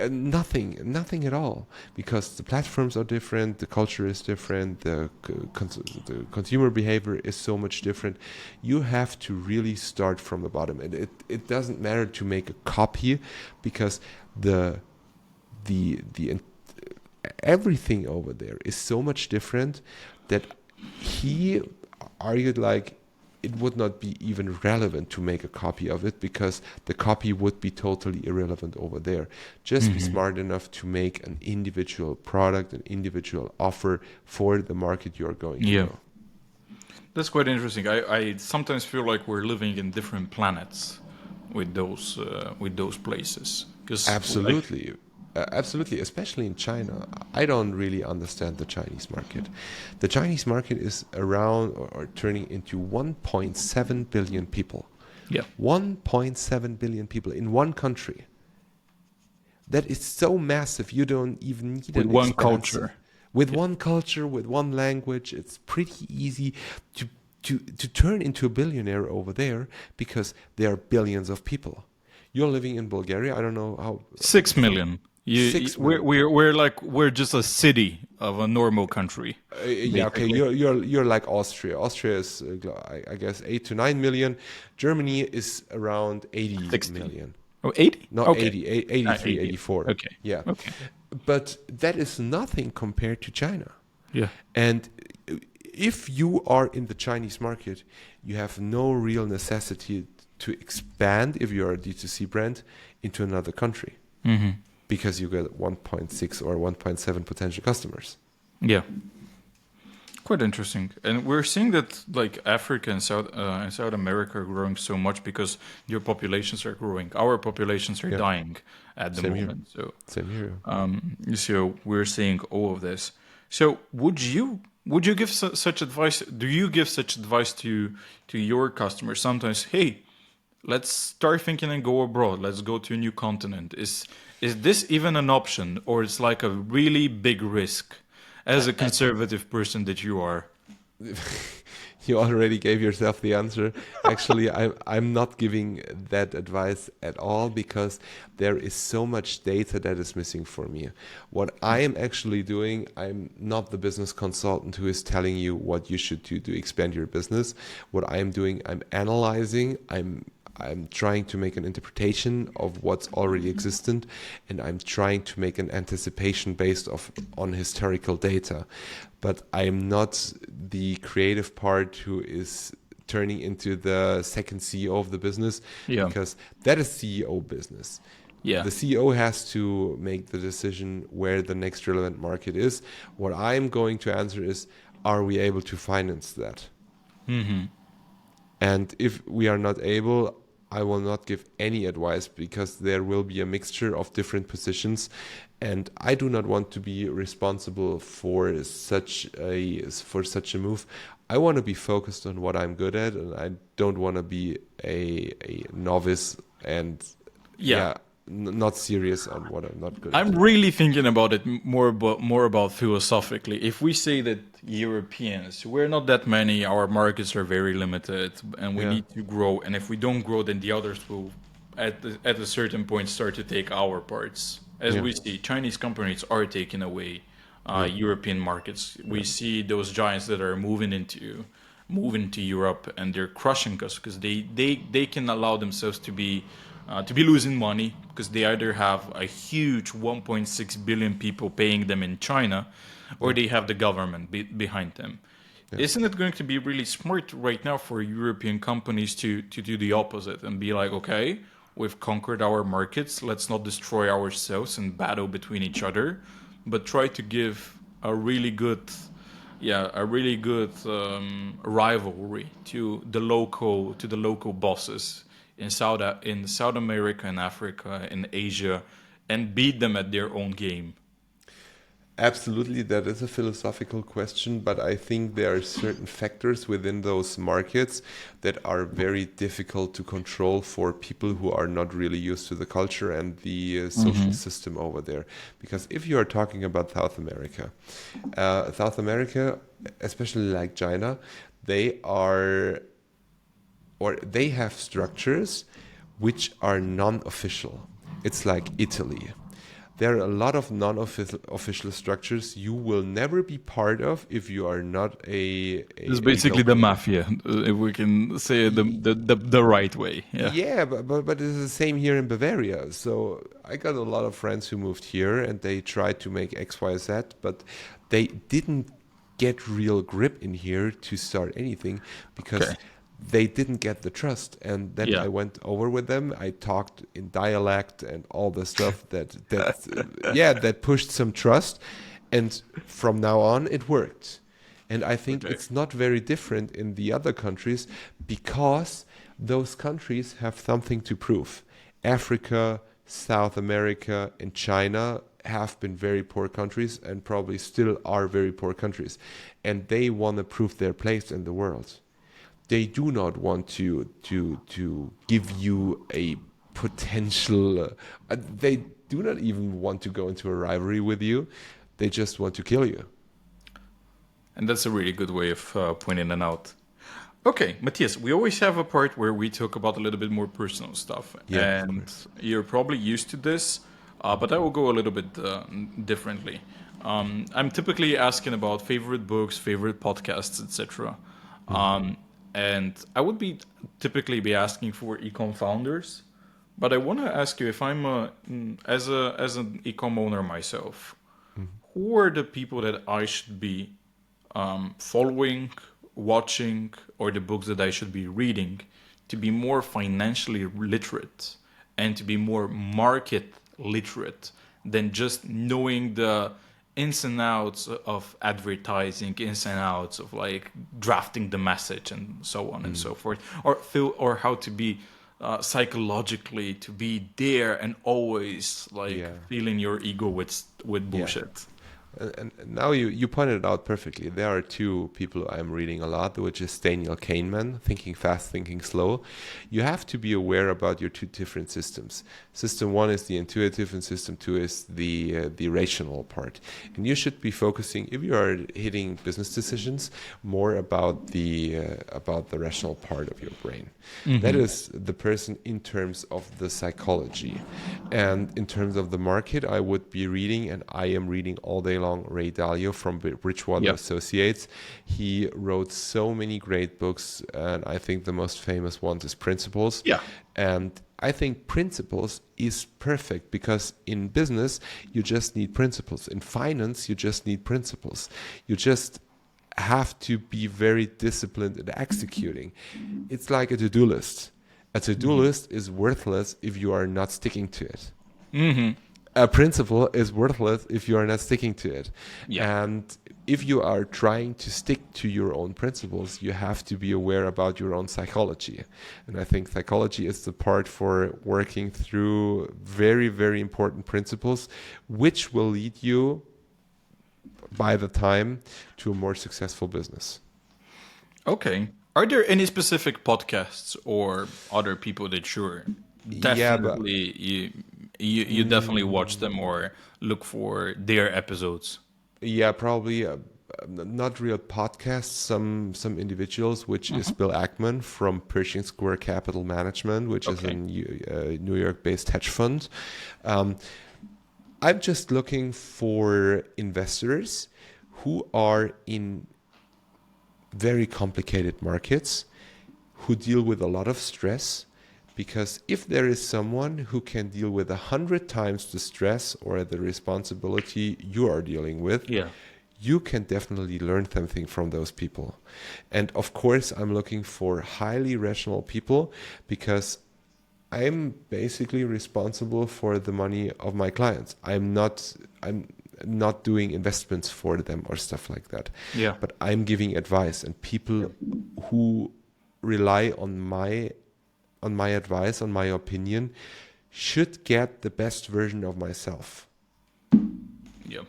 Nothing at all, because the platforms are different, the culture is different, the consumer behavior is so much different. You have to really start from the bottom, and it doesn't matter to make a copy, because the everything over there is so much different that he argued like it would not be even relevant to make a copy of it, because the copy would be totally irrelevant over there. Just be smart enough to make an individual product, an individual offer for the market you're going to go. That's quite interesting. I sometimes feel like we're living in different planets with those places. Absolutely. Absolutely, especially in China. I don't really understand the Chinese market. The Chinese market is around or turning into 1.7 billion people. Yeah. 1.7 billion people in one country. That is so massive, you don't even need with one culture. With one culture, with one language, it's pretty easy to turn into a billionaire over there, because there are billions of people. You're living in Bulgaria. I don't know how. 6 million. We're just a city of a normal country. Yeah, okay. You're like Austria. Austria is I guess 8 to 9 million. Germany is around 80 60 million. Oh, 80? Not okay. 80, 83, 80. 84. Okay. Yeah. Okay. But that is nothing compared to China. Yeah. And if you are in the Chinese market, you have no real necessity to expand, if you're a D2C brand, into another country. Because you get 1.6 or 1.7 potential customers. Yeah. Quite interesting. And we're seeing that like Africa and South America are growing so much because your populations are growing. Our populations are dying at the moment. So same here. So we're seeing all of this. So would you give such advice? Do you give such advice to your customers sometimes? Hey, let's start thinking and go abroad. Let's go to a new continent. Is this even an option, or it's like a really big risk as a conservative person that you are? You already gave yourself the answer. Actually, I'm not giving that advice at all because there is so much data that is missing for me. What I am actually doing, I'm not the business consultant who is telling you what you should do to expand your business. What I am doing, I'm analyzing, I'm trying to make an interpretation of what's already existent, and I'm trying to make an anticipation based on historical data. But I'm not the creative part who is turning into the second CEO of the business, because that is CEO business. Yeah. The CEO has to make the decision where the next relevant market is. What I'm going to answer is, are we able to finance that? Mm-hmm. And if we are not able, I will not give any advice because there will be a mixture of different positions, and I do not want to be responsible for such a move. I want to be focused on what I'm good at, and I don't want to be a novice and not serious on what I'm not good at. I'm really thinking about it more about philosophically. If we say that Europeans, we're not that many, our markets are very limited, and we need to grow. And if we don't grow, then the others will, at a certain point, start to take our parts. As we see, Chinese companies are taking away European markets. We see those giants that are moving into Europe, and they're crushing us because they can allow themselves to be losing money because they either have a huge 1.6 billion people paying them in China, or they have the government behind them. Isn't it going to be really smart right now for European companies to do the opposite and be like, okay, we've conquered our markets, let's not destroy ourselves and battle between each other, but try to give a really good rivalry to the local bosses in South America and Africa and Asia, and beat them at their own game. Absolutely, that is a philosophical question, but I think there are certain factors within those markets that are very difficult to control for people who are not really used to the culture and the social system over there. Because if you are talking about South America, especially like China, they have structures which are non-official. It's like Italy. There are a lot of non-official structures you will never be part of if you are not It's basically the mafia, if we can say it the right way. Yeah, but it's the same here in Bavaria. So I got a lot of friends who moved here and they tried to make X, Y, Z, but they didn't get real grip in here to start anything because they didn't get the trust. And then I went over with them. I talked in dialect and all the stuff that pushed some trust. And from now on, it worked. And I think it's not very different in the other countries because those countries have something to prove. Africa, South America, and China have been very poor countries and probably still are very poor countries. And they want to prove their place in the world. They do not want to give you a potential. They do not even want to go into a rivalry with you. They just want to kill you. And that's a really good way of pointing it out. Okay, Matthias, we always have a part where we talk about a little bit more personal stuff. Yeah, and you're probably used to this, but I will go a little bit differently. I'm typically asking about favorite books, favorite podcasts, etc. And I would typically be asking for Ecomm founders, but I want to ask you, if I'm as an Ecomm owner myself, who are the people that I should be following, watching, or the books that I should be reading to be more financially literate and to be more market literate than just knowing the ins and outs of advertising, ins and outs of like drafting the message and so on and so forth, or how to be psychologically to be there and always feeling your ego with bullshit. And now you pointed it out perfectly. There are two people I'm reading a lot, which is Daniel Kahneman, Thinking Fast, Thinking Slow. You have to be aware about your two different systems. System one is the intuitive, and system two is the rational part. And you should be focusing, if you are hitting business decisions, more about the rational part of your brain. Mm-hmm. That is the person in terms of the psychology, and in terms of the market. I would be reading, and I am reading all day long, Ray Dalio from Bridgewater Associates. He wrote so many great books, and I think the most famous one is Principles. Yeah. And I think Principles is perfect, because in business, you just need principles. In finance, you just need principles. You just have to be very disciplined in executing. It's like a to-do list. A to-do list is worthless if you are not sticking to it. Mm-hmm. A principle is worthless if you are not sticking to it. Yeah. And if you are trying to stick to your own principles, you have to be aware about your own psychology. And I think psychology is the part for working through very, very important principles, which will lead you by the time to a more successful business. Okay. Are there any specific podcasts or other people that you're definitely you definitely watch them or look for their episodes? Yeah, probably not real podcasts. Some individuals, which is Bill Ackman from Pershing Square Capital Management, which is a New York-based hedge fund. I'm just looking for investors who are in very complicated markets, who deal with a lot of stress. Because if there is someone who can deal with 100 times the stress or the responsibility you are dealing with, you can definitely learn something from those people. And of course, I'm looking for highly rational people, because I'm basically responsible for the money of my clients. I'm not doing investments for them or stuff like that. Yeah. But I'm giving advice, and people who rely on my advice, on my opinion, should get the best version of myself. Yeah.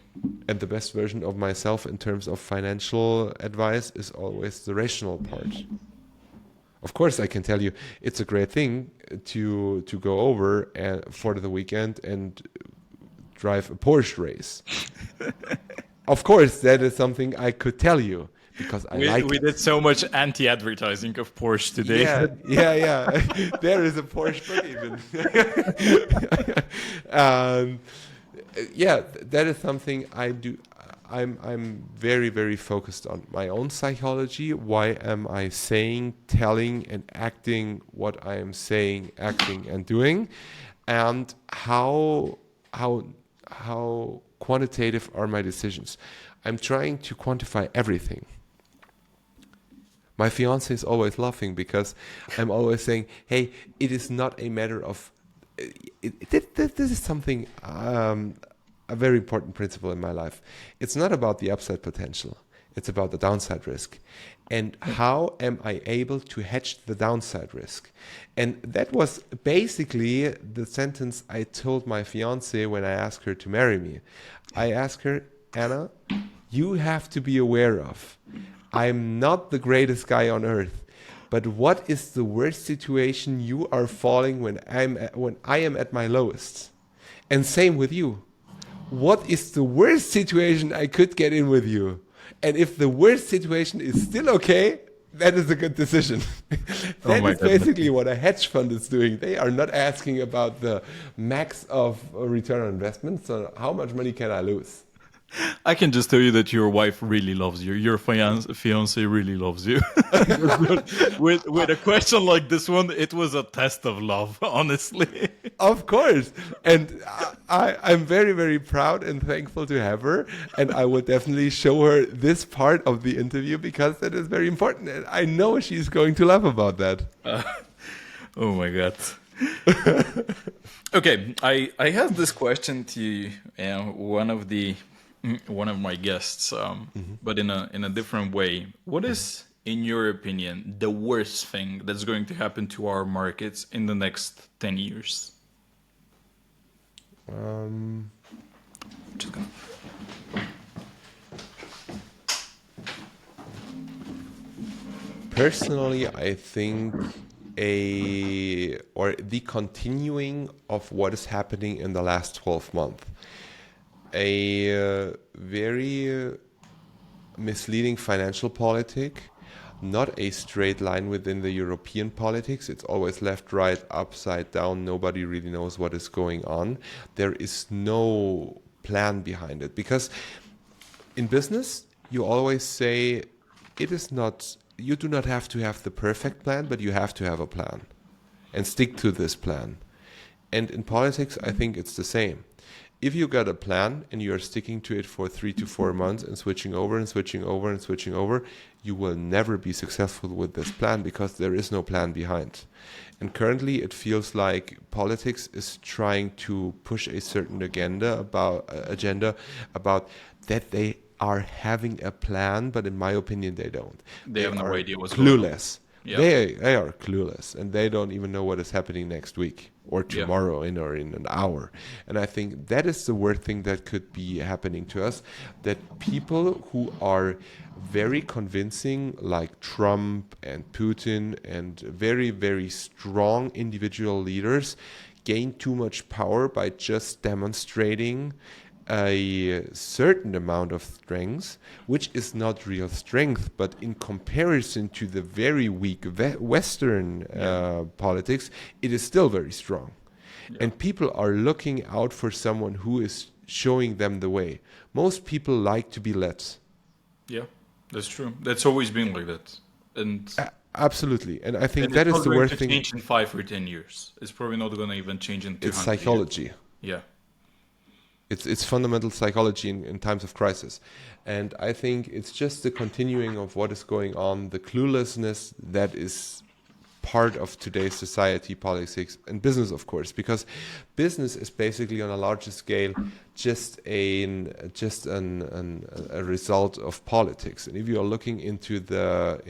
And the best version of myself in terms of financial advice is always the rational part. Of course, I can tell you it's a great thing to go over for the weekend and drive a Porsche race. Of course, that is something I could tell you, because we did so much anti-advertising of Porsche today. Yeah. There is a Porsche book even. That is something I do. I'm very, very focused on my own psychology. Why am I saying, telling, and acting what I am saying, acting, and doing, and how quantitative are my decisions? I'm trying to quantify everything. My fiance is always laughing, because I'm always saying, hey, it is not a matter of... This is something, a very important principle in my life. It's not about the upside potential. It's about the downside risk. And how am I able to hedge the downside risk? And that was basically the sentence I told my fiance when I asked her to marry me. I asked her, Anna, you have to be aware of, I'm not the greatest guy on earth, but what is the worst situation you are falling when I am at my lowest? And same with you. What is the worst situation I could get in with you? And if the worst situation is still okay, that is a good decision. That is basically what a hedge fund is doing. They are not asking about the max of return on investment, so how much money can I lose? I can just tell you that your wife really loves you. Your fiance really loves you. with a question like this one, it was a test of love, honestly. Of course. And I'm very, very proud and thankful to have her. And I will definitely show her this part of the interview, because that is very important. And I know she's going to laugh about that. Oh, my God. Okay, I have this question to one of my guests, but in a different way. What is, in your opinion, the worst thing that's going to happen to our markets in the next 10 years? Personally, I think the continuing of what is happening in the last 12 months. A very misleading financial politic, not a straight line within the European politics. It's always left, right, upside down. Nobody really knows what is going on. There is no plan behind it, because in business, you always say you do not have to have the perfect plan, but you have to have a plan and stick to this plan. And in politics, I think it's the same. If you got a plan and you are sticking to it for 3 to 4 months and switching over and switching over and switching over, you will never be successful with this plan, because there is no plan behind. And currently it feels like politics is trying to push a certain agenda about that they are having a plan, but in my opinion, they don't. They have no idea what's clueless. Going on. Yeah. They are clueless, and they don't even know what is happening next week or tomorrow or in an hour. And I think that is the worst thing that could be happening to us, that people who are very convincing, like Trump and Putin and very, very strong individual leaders, gain too much power by just demonstrating a certain amount of strength, which is not real strength, but in comparison to the very weak Western politics, it is still very strong. Yeah. And people are looking out for someone who is showing them the way. Most people like to be led. Yeah, that's true. That's always been like that. And absolutely. And I think that is the worst thing. It's not going to change in 5 or 10 years. It's probably not going to even change in 200 It's psychology. years. Yeah. It's fundamental psychology in times of crisis. And I think it's just the continuing of what is going on, the cluelessness that is part of today's society, politics, and business, of course, because business is basically on a larger scale just a result of politics. And if you are looking into the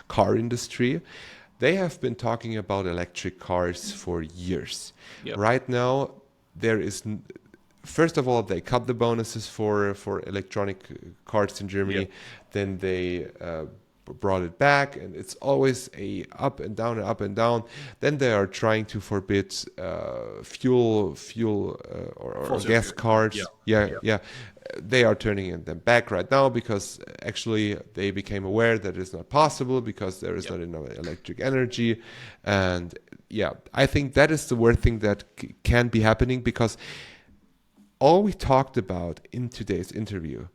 car industry, they have been talking about electric cars for years. Yep. Right now, there is, first of all, they cut the bonuses for electronic cars in Germany. Yep. Then they brought it back, and it's always a up and down and up and down. Then they are trying to forbid fuel or gas cars. Yeah. They are turning them back right now, because actually they became aware that it's not possible because there is not enough electric energy. And I think that is the worst thing that can be happening, because all we talked about in today's interview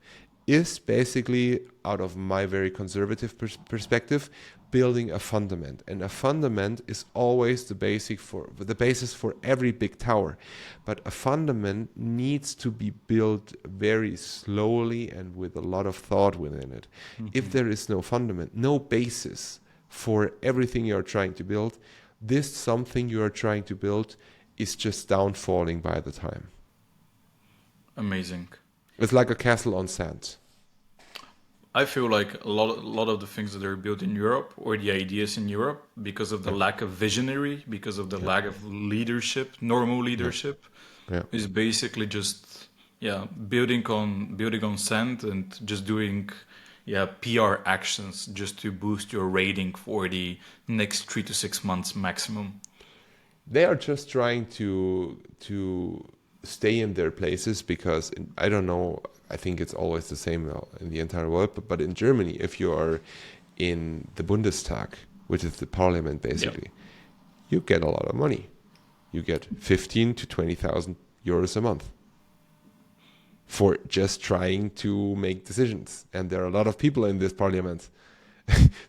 is basically, out of my very conservative perspective, building a fundament. And a fundament is always the basis for every big tower. But a fundament needs to be built very slowly and with a lot of thought within it. Mm-hmm. If there is no fundament, no basis for everything you're trying to build, this something you are trying to build is just downfalling by the time. Amazing. It's like a castle on sand. I feel like a lot of the things that are built in Europe, or the ideas in Europe, because of the lack of visionary, because of the lack of leadership, normal leadership, is basically just building on sand and just doing PR actions just to boost your rating for the next 3 to 6 months maximum. They are just trying to stay in their places, because I don't know, I think it's always the same in the entire world, but in Germany, if you are in the Bundestag, which is the parliament basically, you get a lot of money. You get 15 to 20,000 euros a month for just trying to make decisions. And there are a lot of people in this parliament.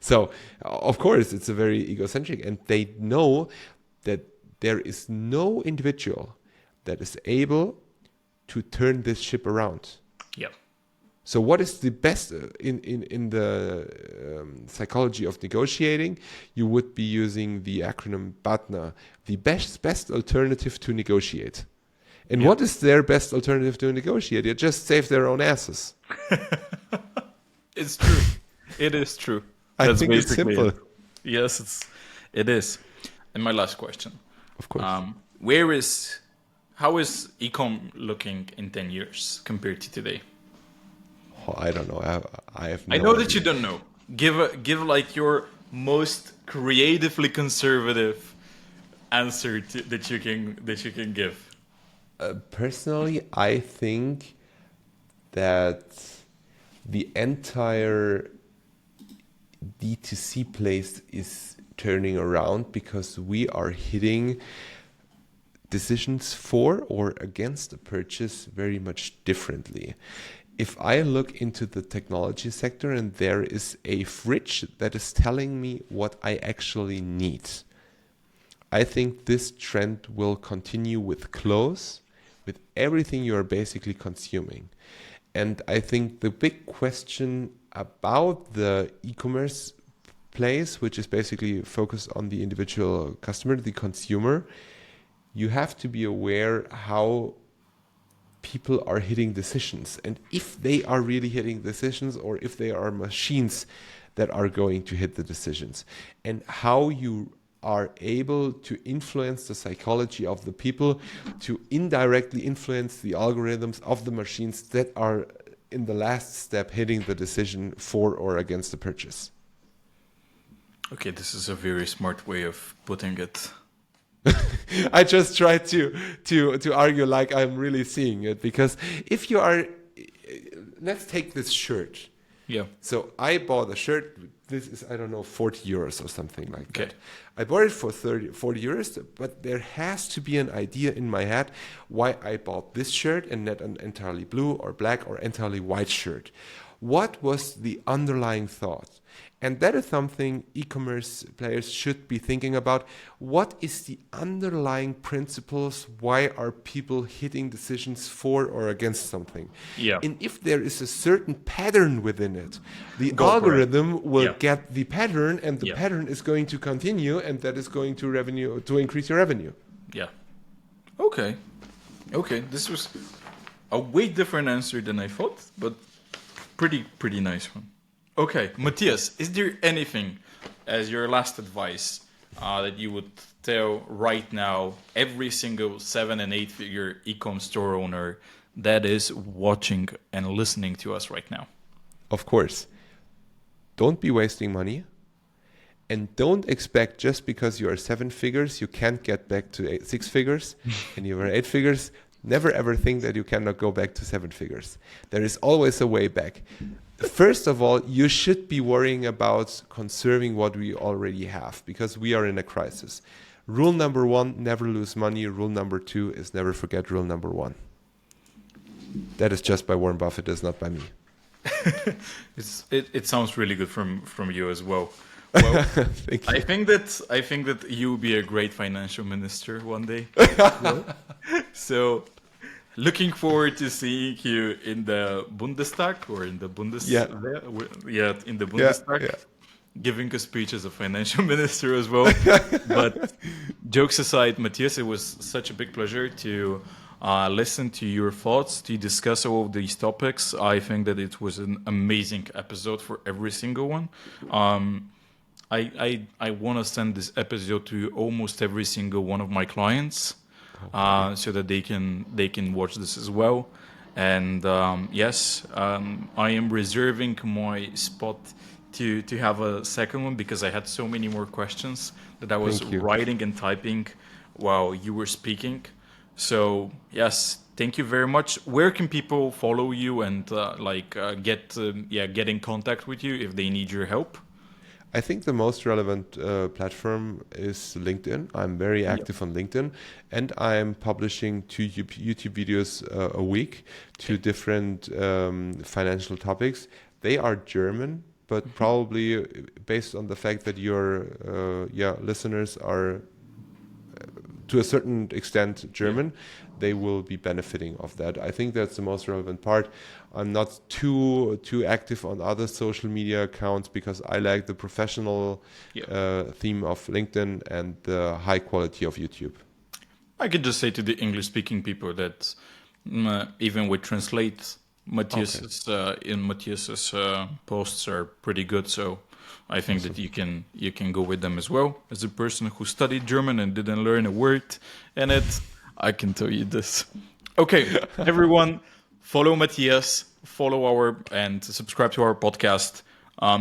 So, of course, it's a very egocentric, and they know that there is no individual that is able to turn this ship around. Yeah. So what is the best in the psychology of negotiating? You would be using the acronym BATNA, the best alternative to negotiate. And what is their best alternative to negotiate? It just save their own asses. It's true. It is true. I think it's simple. Yes, it is. And my last question. Of course. How is Ecomm looking in 10 years compared to today? Oh, I don't know. I have no I know idea. that you don't know. give like your most creatively conservative answer that you can give. Personally, I think that the entire D2C place is turning around because we are hitting decisions for or against a purchase very much differently. If I look into the technology sector and there is a fridge that is telling me what I actually need, I think this trend will continue with clothes, with everything you are basically consuming. And I think the big question about the e-commerce place, which is basically focused on the individual customer, the consumer, you have to be aware how people are hitting decisions and if they are really hitting decisions or if they are machines that are going to hit the decisions, and how you are able to influence the psychology of the people to indirectly influence the algorithms of the machines that are in the last step hitting the decision for or against the purchase. Okay, this is a very smart way of putting it. I just try to argue like I'm really seeing it, because if you are, let's take this shirt. Yeah. So I bought a shirt. This is, I don't know, 40 euros or something like Okay. that. I bought it for 40 euros, but there has to be an idea in my head why I bought this shirt and not an entirely blue or black or entirely white shirt. What was the underlying thought? And that is something e-commerce players should be thinking about. What is the underlying principles? Why are people hitting decisions for or against something? Yeah. And if there is a certain pattern within it, the Go for it. algorithm will Yeah. get the pattern, and the Yeah. pattern is going to continue, and that is going to increase your revenue. Yeah. Okay. Okay. This was a way different answer than I thought, but pretty nice one. Okay, Matthias, is there anything as your last advice that you would tell right now every single 7 and 8 figure e-com store owner that is watching and listening to us right now? Of course, don't be wasting money, and don't expect just because you are 7 figures you can't get back to 6 figures and you are 8 figures. Never ever think that you cannot go back to 7 figures. There is always a way back. First of all, you should be worrying about conserving what we already have, because we are in a crisis. Rule number 1, never lose money. Rule number 2 is never forget rule number 1. That is just by Warren Buffett, it's not by me. It sounds really good from you as well. Well, Thank you. I think that you will be a great financial minister one day. So, looking forward to seeing you in the Bundestag or in the in the Bundestag, giving a speech as a financial minister as well. But jokes aside, Matthias, it was such a big pleasure to listen to your thoughts, to discuss all of these topics. I think that it was an amazing episode for every single one. I want to send this episode to almost every single one of my clients, so that they can watch this as well. And yes, I am reserving my spot to have a second one, because I had so many more questions that I was writing and typing while you were speaking. So yes, thank you very much. Where can people follow you and get in contact with you if they need your help? I think the most relevant platform is LinkedIn. I'm very active on LinkedIn, and I'm publishing 2 YouTube videos a week to different financial topics. They are German, but probably based on the fact that your listeners are to a certain extent German, they will be benefiting of that. I think that's the most relevant part. I'm not too active on other social media accounts because I like the professional theme of LinkedIn and the high quality of YouTube. I could just say to the English-speaking people that even with Translate, Matthias's posts are pretty good. So I think that you can go with them as well. As a person who studied German and didn't learn a word in it, I can tell you this. Okay, everyone, follow Matthias, and subscribe to our podcast.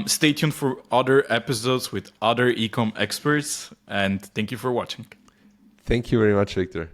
Stay tuned for other episodes with other Ecomm experts, and thank you for watching. Thank you very much, Viktor.